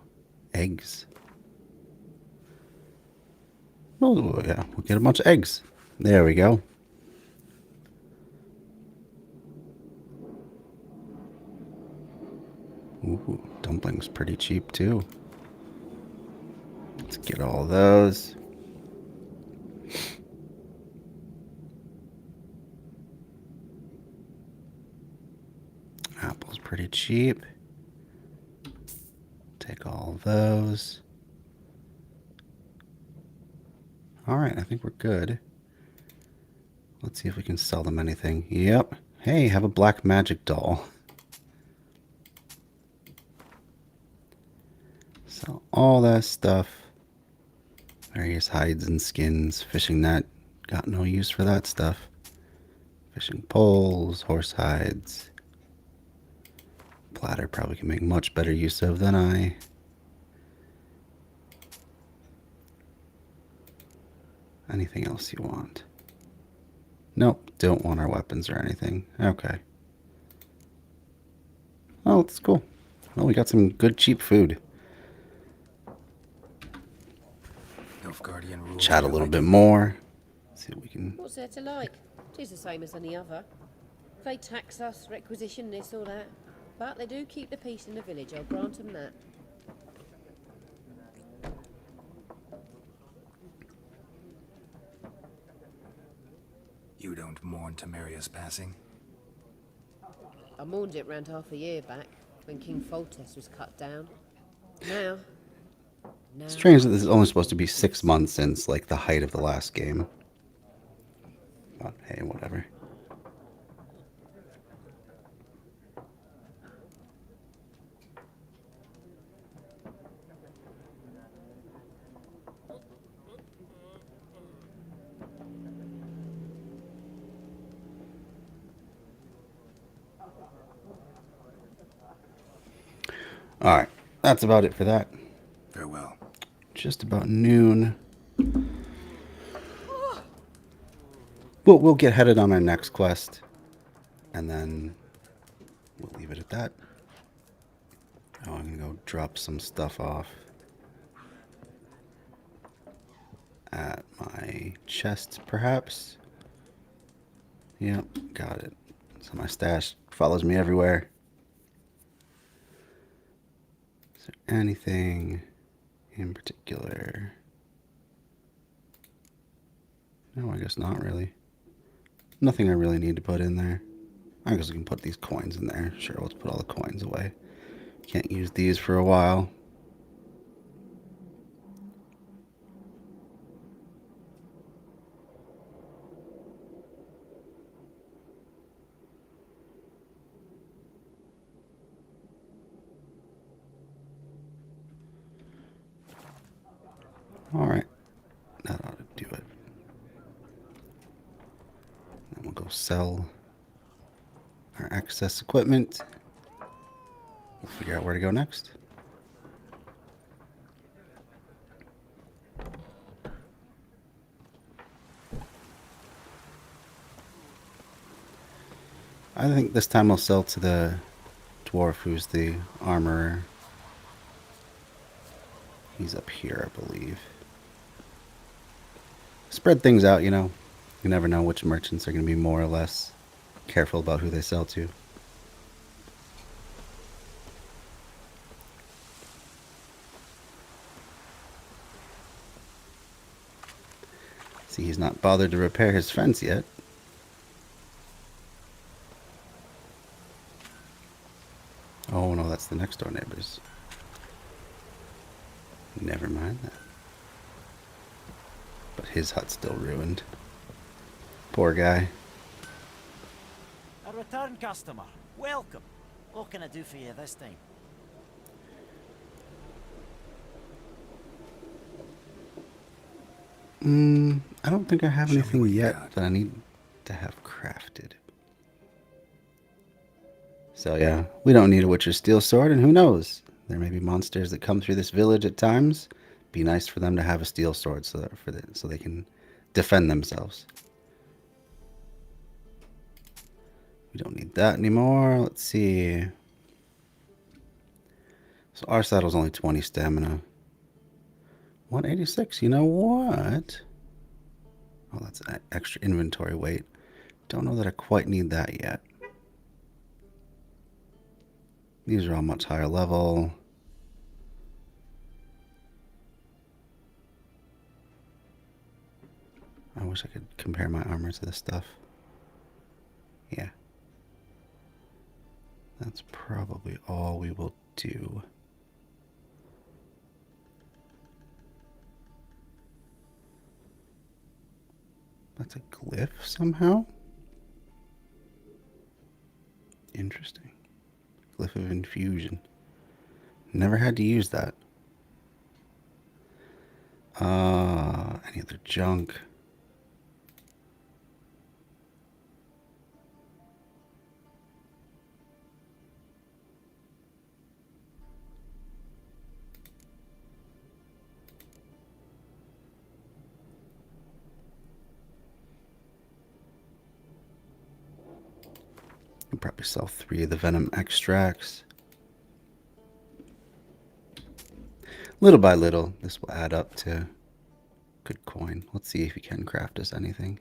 Eggs. Oh, yeah, we'll get a bunch of eggs. There we go. Ooh, dumplings pretty cheap too. Let's get all those. Apple's pretty cheap. Take all those. Alright, I think we're good. Let's see if we can sell them anything. Yep. Hey, have a black magic doll. Sell all that stuff. Various hides and skins. Fishing net. Got no use for that stuff. Fishing poles. Horse hides. Platter probably can make much better use of than I. Anything else you want? Nope, don't want our weapons or anything. Okay. Oh, that's cool. Well, we got some good cheap food. Chat a little bit more. See what we can. What's there to like? Tis the same as any other. They tax us, requisition this or that. But they do keep the peace in the village, I'll grant them that. mourn Temeria's passing? I mourned it round half a year back, when King Foltest was cut down. Now... Strange that this is only supposed to be 6 months since, like, the height of the last game. But, hey, whatever. Alright, that's about it for that. Farewell. Just about noon. We'll get headed on our next quest. And then we'll leave it at that. Oh, I'm going to go drop some stuff off at my chest, perhaps. Yep, got it. So my stash follows me everywhere. Is there anything in particular? No, I guess not really. Nothing I really need to put in there. I guess we can put these coins in there. Sure, let's put all the coins away. Can't use these for a while. Alright, that ought to do it. Then we'll go sell our excess equipment. We'll figure out where to go next. I think this time I'll sell to the dwarf who's the armorer. He's up here, I believe. Spread things out, you know. You never know which merchants are going to be more or less careful about who they sell to. See, he's not bothered to repair his fence yet. Oh no, that's the next door neighbors. Never mind that. But his hut's still ruined. Poor guy. A return customer. Welcome. What can I do for you this time? I don't think I have Show me anything what you yet got. that I need to have crafted. So yeah, we don't need a Witcher's steel sword, and who knows? There may be monsters that come through this village at times. Be nice for them to have a steel sword so that so they can defend themselves. We don't need that anymore. Let's see. So our saddle's only 20 stamina. 186. You know what? Oh, that's an extra inventory weight. Don't know that I quite need that yet. These are all much higher level. I wish I could compare my armor to this stuff. Yeah. That's probably all we will do. That's a glyph somehow? Interesting. Glyph of infusion. Never had to use that. Any other junk? I'll probably sell 3 of the venom extracts. Little by little, this will add up to good coin. Let's see if we can craft us anything.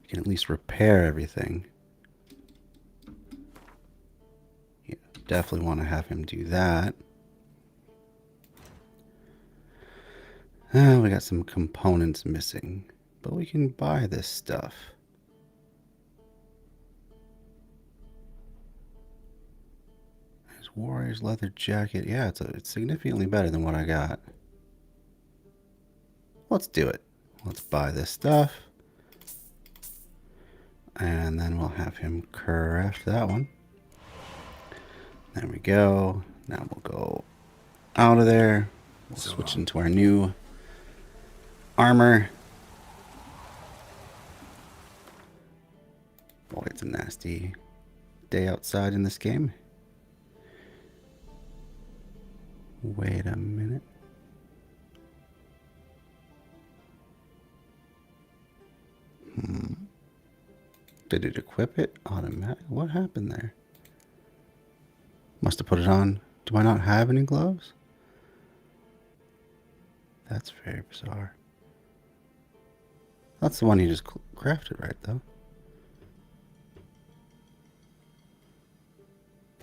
We can at least repair everything. Yeah, definitely want to have him do that. We got some components missing, but we can buy this stuff. There's Warrior's leather jacket. Yeah, it's significantly better than what I got. Let's do it. Let's buy this stuff. And then we'll have him craft that one. There we go. Now we'll go out of there. We'll switch into our new armor. Boy, it's a nasty day outside in this game. Wait a minute. Did it equip it automatic? What happened there? Must have put it on. Do I not have any gloves? That's very bizarre. That's the one you just crafted, right, though?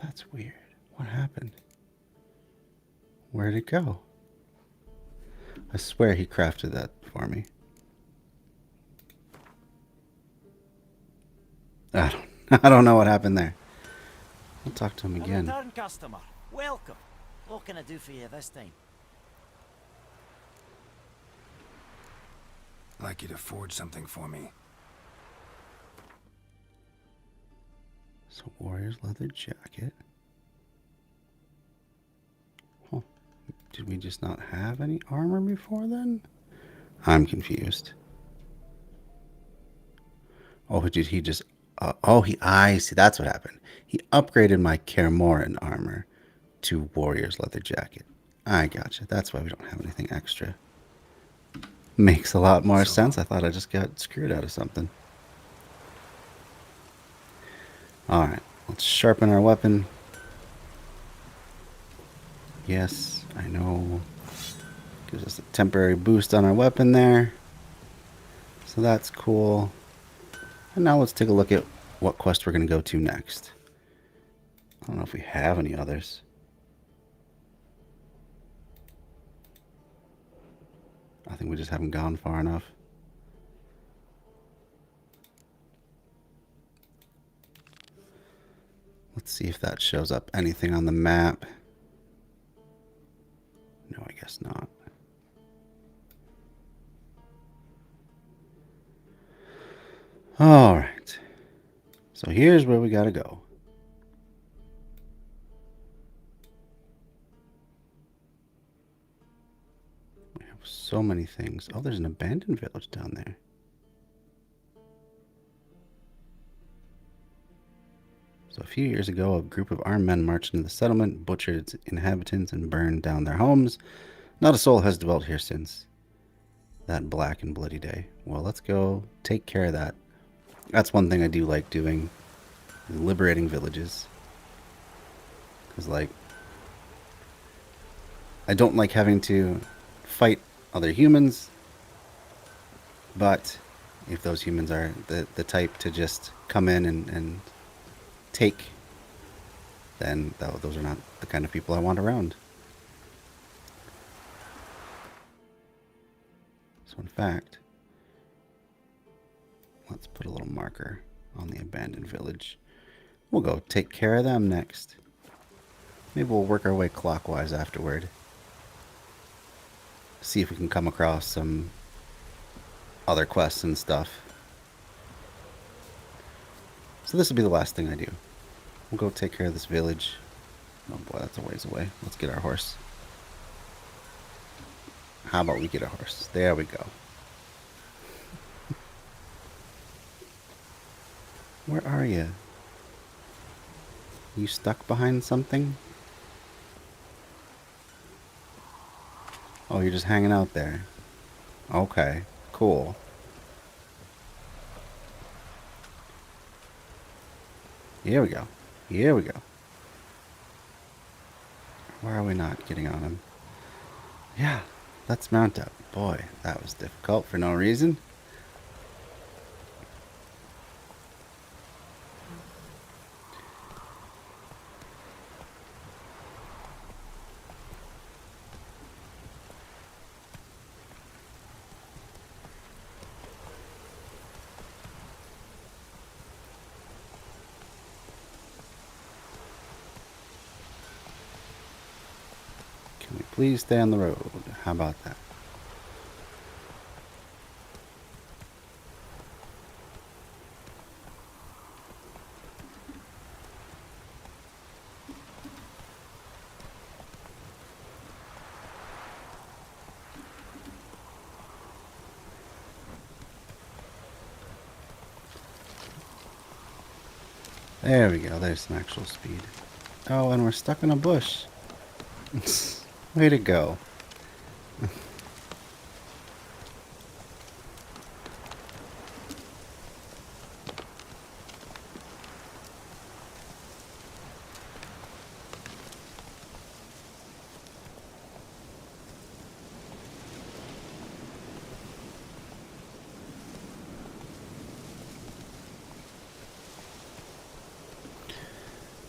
That's weird. What happened? Where'd it go? I swear he crafted that for me. I don't know what happened there. I'll talk to him A again. return customer. Welcome. What can I do for you this time? I'd like you to forge something for me. So Warrior's leather jacket. Huh. Did we just not have any armor before then? I'm confused. Oh, did he just... I see. That's what happened. He upgraded my Kermoran armor to Warrior's leather jacket. I gotcha. That's why we don't have anything extra. Makes a lot more sense. I thought I just got screwed out of something. Alright. Let's sharpen our weapon. Yes, I know. Gives us a temporary boost on our weapon there. So that's cool. And now let's take a look at what quest we're going to go to next. I don't know if we have any others. I think we just haven't gone far enough. Let's see if that shows up anything on the map. No, I guess not. All right. So here's where we got to go. We have so many things. Oh, there's an abandoned village down there. So a few years ago, a group of armed men marched into the settlement, butchered its inhabitants, and burned down their homes. Not a soul has dwelt here since that black and bloody day. Well, let's go take care of that. That's one thing I do like doing, liberating villages. Because, like, I don't like having to fight other humans, but if those humans are the type to just come in and take, then those are not the kind of people I want around. So in fact, let's put a little marker on the abandoned village. We'll go take care of them next. Maybe we'll work our way clockwise afterward. See if we can come across some other quests and stuff. So this will be the last thing I do. We'll go take care of this village. Oh boy, that's a ways away. Let's get our horse. How about we get a horse? There we go. Where are you? You stuck behind something? Oh, you're just hanging out there. Okay, cool. Here we go. Here we go. Why are we not getting on him? Yeah, let's mount up. Boy, that was difficult for no reason. Please stay on the road. How about that? There we go. There's some actual speed. Oh, and we're stuck in a bush. Way to go.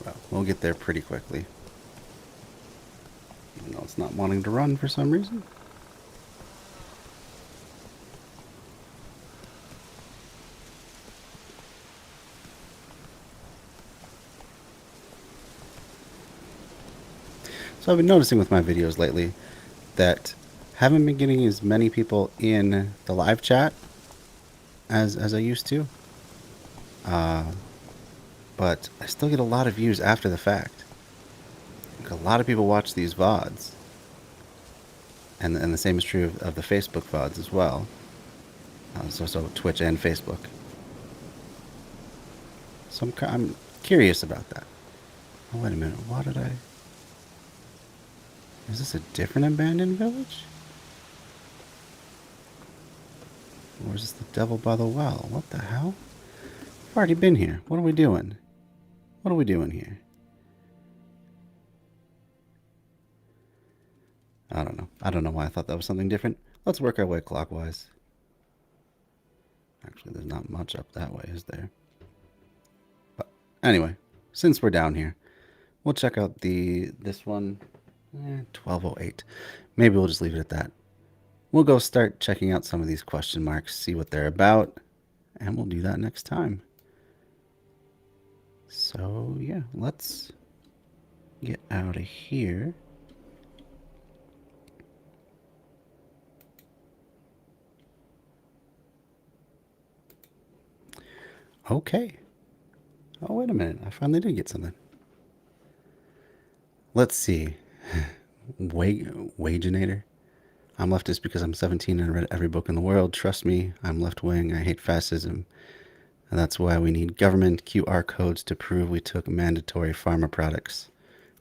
Well, we'll get there pretty quickly. Even though it's not wanting to run for some reason. So I've been noticing with my videos lately that haven't been getting as many people in the live chat as I used to. But I still get a lot of views after the fact. Like, a lot of people watch these VODs. And the same is true of the Facebook VODs as well. So Twitch and Facebook. So I'm curious about that. Oh, wait a minute. Why did I... Is this a different abandoned village? Or is this the Devil by the Well? What the hell? I've already been here. What are we doing? What are we doing here? I don't know. I don't know why I thought that was something different. Let's work our way clockwise. Actually, there's not much up that way, is there? But anyway, since we're down here, we'll check out this one. 1208. Maybe we'll just leave it at that. We'll go start checking out some of these question marks, see what they're about, and we'll do that next time. So yeah, let's get out of here. Okay. Oh, wait a minute. I finally did get something. Let's see. Waginator. I'm leftist because I'm 17 and I read every book in the world. Trust me, I'm left-wing. I hate fascism. And that's why we need government QR codes to prove we took mandatory pharma products.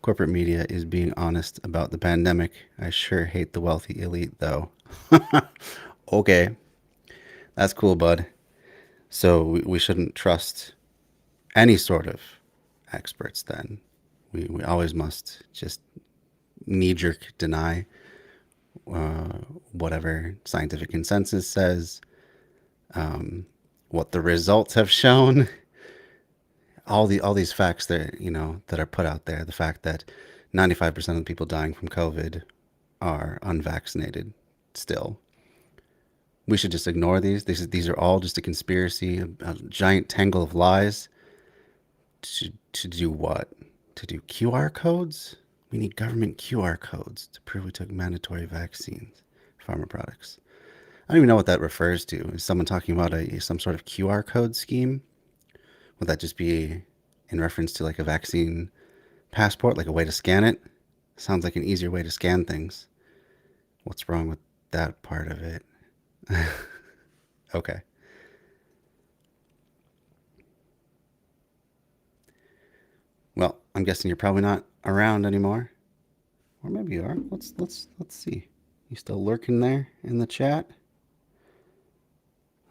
Corporate media is being honest about the pandemic. I sure hate the wealthy elite, though. Okay. That's cool, bud. So we shouldn't trust any sort of experts then. We always must just knee-jerk deny whatever scientific consensus says, what the results have shown, all these facts that that are put out there. The fact that 95% of the people dying from COVID are unvaccinated still. We should just ignore these. These are all just a conspiracy, a giant tangle of lies. To do what? To do QR codes? We need government QR codes to prove we took mandatory vaccines, pharma products. I don't even know what that refers to. Is someone talking about some sort of QR code scheme? Would that just be in reference to like a vaccine passport, like a way to scan it? Sounds like an easier way to scan things. What's wrong with that part of it? Okay. Well, I'm guessing you're probably not around anymore. Or maybe you are. Let's see. You still lurking there in the chat?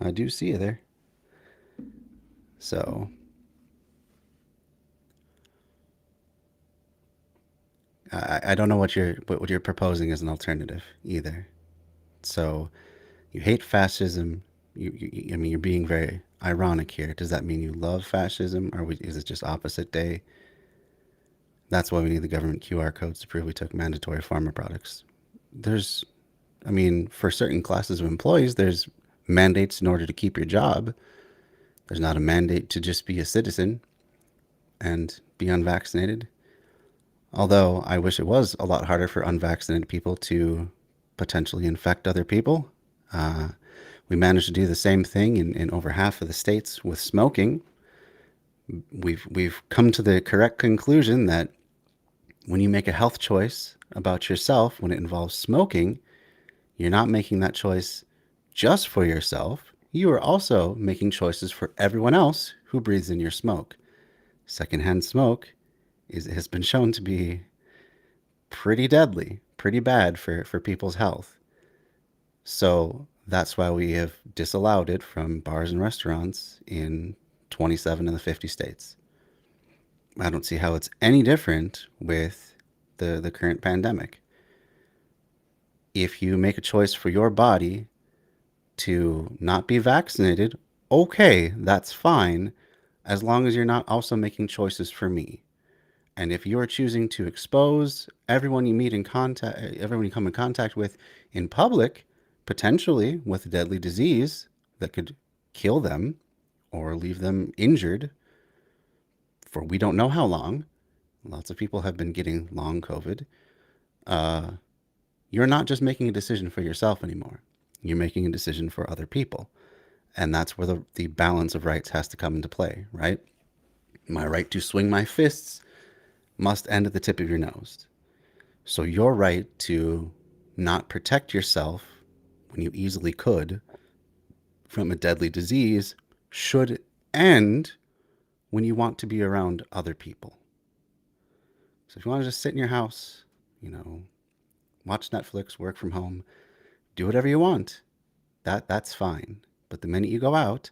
I do see you there. So I don't know what you're proposing as an alternative either. So you hate fascism. I mean, you're being very ironic here. Does that mean you love fascism, or is it just opposite day? That's why we need the government QR codes to prove we took mandatory pharma products. I mean, for certain classes of employees, there's mandates in order to keep your job. There's not a mandate to just be a citizen and be unvaccinated. Although I wish it was a lot harder for unvaccinated people to potentially infect other people. We managed to do the same thing in over half of the states with smoking. We've come to the correct conclusion that when you make a health choice about yourself, when it involves smoking, you're not making that choice just for yourself. You are also making choices for everyone else who breathes in your smoke. Secondhand smoke has been shown to be pretty deadly, pretty bad for people's health. So that's why we have disallowed it from bars and restaurants in 27 of the 50 states. I don't see how it's any different with the current pandemic. If you make a choice for your body to not be vaccinated, okay, that's fine, as long as you're not also making choices for me. And if you're choosing to expose everyone you meet in contact, everyone you come in contact with in public, potentially with a deadly disease that could kill them or leave them injured for we don't know how long. Lots of people have been getting long COVID. You're not just making a decision for yourself anymore. You're making a decision for other people. And that's where the balance of rights has to come into play, right? My right to swing my fists must end at the tip of your nose. So your right to not protect yourself when you easily could from a deadly disease should end when you want to be around other people. So if you want to just sit in your house, watch Netflix, work from home, do whatever you want, that's fine. But the minute you go out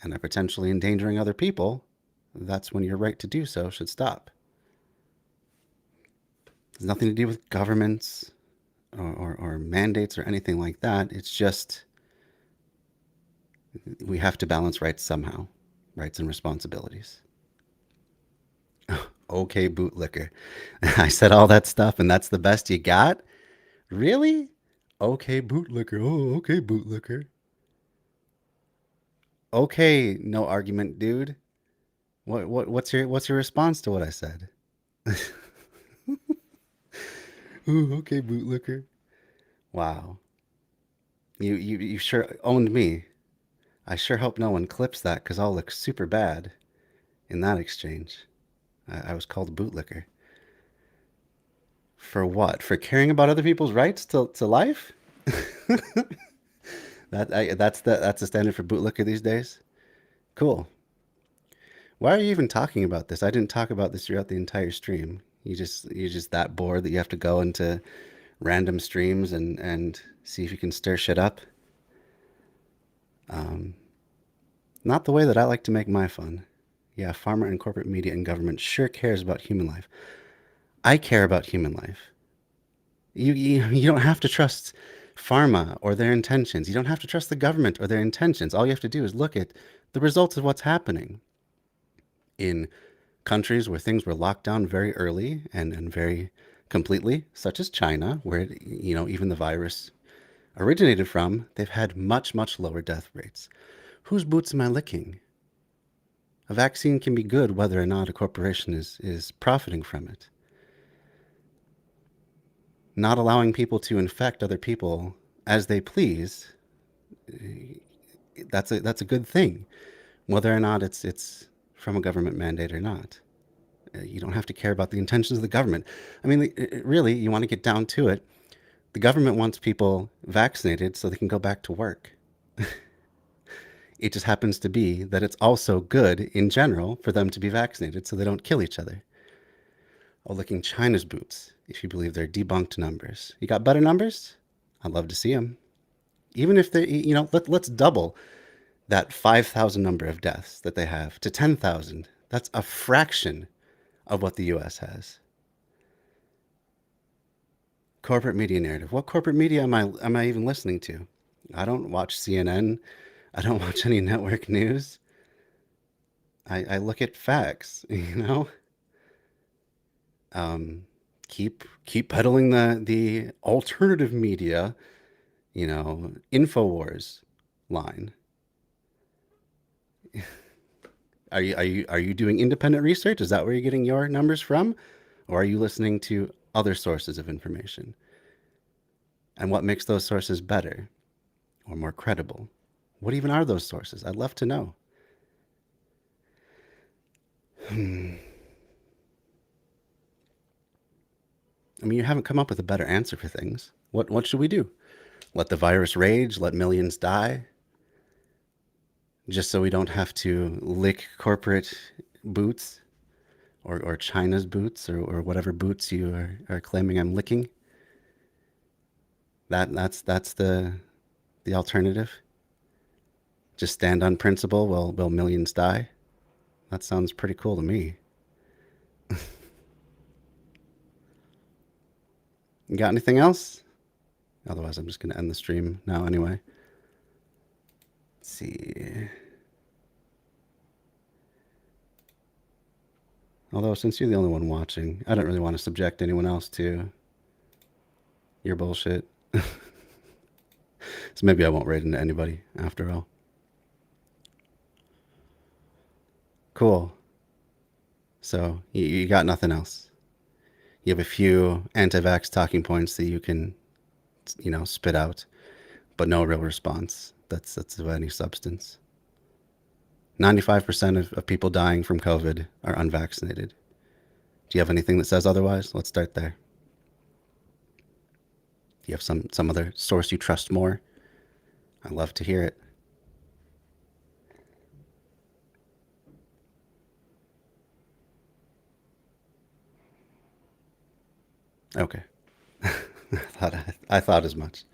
and are potentially endangering other people, that's when your right to do so should stop. It's nothing to do with governments or mandates or anything like that. It's just we have to balance rights somehow, rights and responsibilities. Okay, bootlicker. I said all that stuff and that's the best you got? Really? Okay, bootlicker. Oh, okay, bootlicker. Okay, no argument, dude. What's your response to what I said? Ooh, okay, bootlicker. Wow. You sure owned me. I sure hope no one clips that because I'll look super bad in that exchange. I was called a bootlicker. For what? For caring about other people's rights to life? That's the standard for bootlicker these days? Cool. Why are you even talking about this? I didn't talk about this throughout the entire stream. You're just that bored that you have to go into random streams and see if you can stir shit up. Not the way that I like to make my fun. Yeah, pharma and corporate media and government sure cares about human life. I care about human life. You don't have to trust pharma or their intentions. You don't have to trust the government or their intentions. All you have to do is look at the results of what's happening in countries where things were locked down very early and very completely, such as China, where even the virus originated from. They've had much, much lower death rates. Whose boots am I licking? A vaccine can be good whether or not a corporation is profiting from it. Not allowing people to infect other people as they please, that's a good thing, whether or not it's from a government mandate or not. You don't have to care about the intentions of the government. I mean, really, you want to get down to it. The government wants people vaccinated so they can go back to work. It just happens to be that it's also good in general for them to be vaccinated so they don't kill each other. Oh, licking China's boots, if you believe they're debunked numbers. You got better numbers? I'd love to see them. Even if they, let's double that 5,000 number of deaths that they have to 10,000. That's a fraction of what the US has. Corporate media narrative. What corporate media am I even listening to? I don't watch CNN. I don't watch any network news. I look at facts, Keep peddling the alternative media, InfoWars line. Are you doing independent research? Is that where you're getting your numbers from? Or are you listening to other sources of information? And what makes those sources better or more credible? What even are those sources? I'd love to know. I mean, you haven't come up with a better answer for things. What should we do? Let the virus rage? Let millions die? Just so we don't have to lick corporate boots or China's boots or whatever boots you are claiming I'm licking? That's the alternative? Just stand on principle while millions die? That sounds pretty cool to me. You got anything else? Otherwise, I'm just going to end the stream now anyway. Let's see. Although, since you're the only one watching, I don't really want to subject anyone else to your bullshit. So maybe I won't raid into anybody after all. Cool. So you got nothing else. You have a few anti-vax talking points that you can, spit out, but no real response. That's of any substance. 95% of people dying from COVID are unvaccinated. Do you have anything that says otherwise? Let's start there. Do you have some other source you trust more? I'd love to hear it. Okay. I thought as much.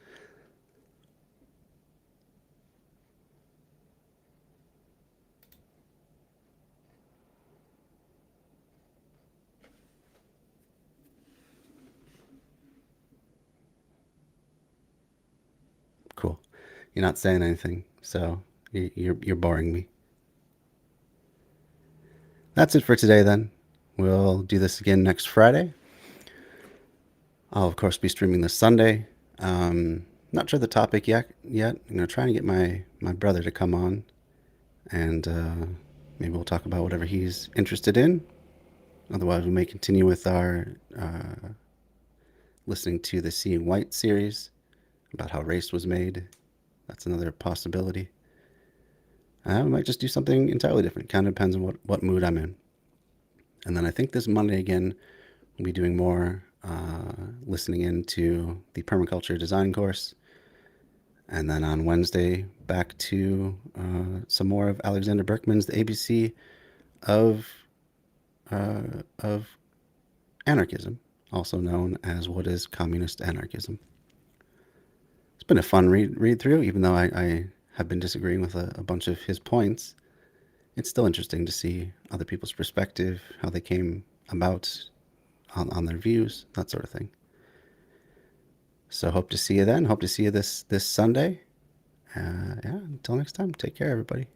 Cool. You're not saying anything, so you're boring me. That's it for today then. We'll do this again next Friday. I'll of course be streaming this Sunday. Not sure the topic yet. I'm gonna try and get my brother to come on, and maybe we'll talk about whatever he's interested in. Otherwise, we may continue with our listening to the Seeing White series about how race was made. That's another possibility. We might just do something entirely different. Kind of depends on what mood I'm in. And then I think this Monday again, we'll be doing more listening into the permaculture design course. And then on Wednesday, back to some more of Alexander Berkman's The ABC of Anarchism, also known as What is Communist Anarchism. It's been a fun read through, even though I have been disagreeing with a bunch of his points. It's still interesting to see other people's perspective, how they came about on their views, that sort of thing. So hope to see you then. Hope to see you this Sunday. Until next time, take care, everybody.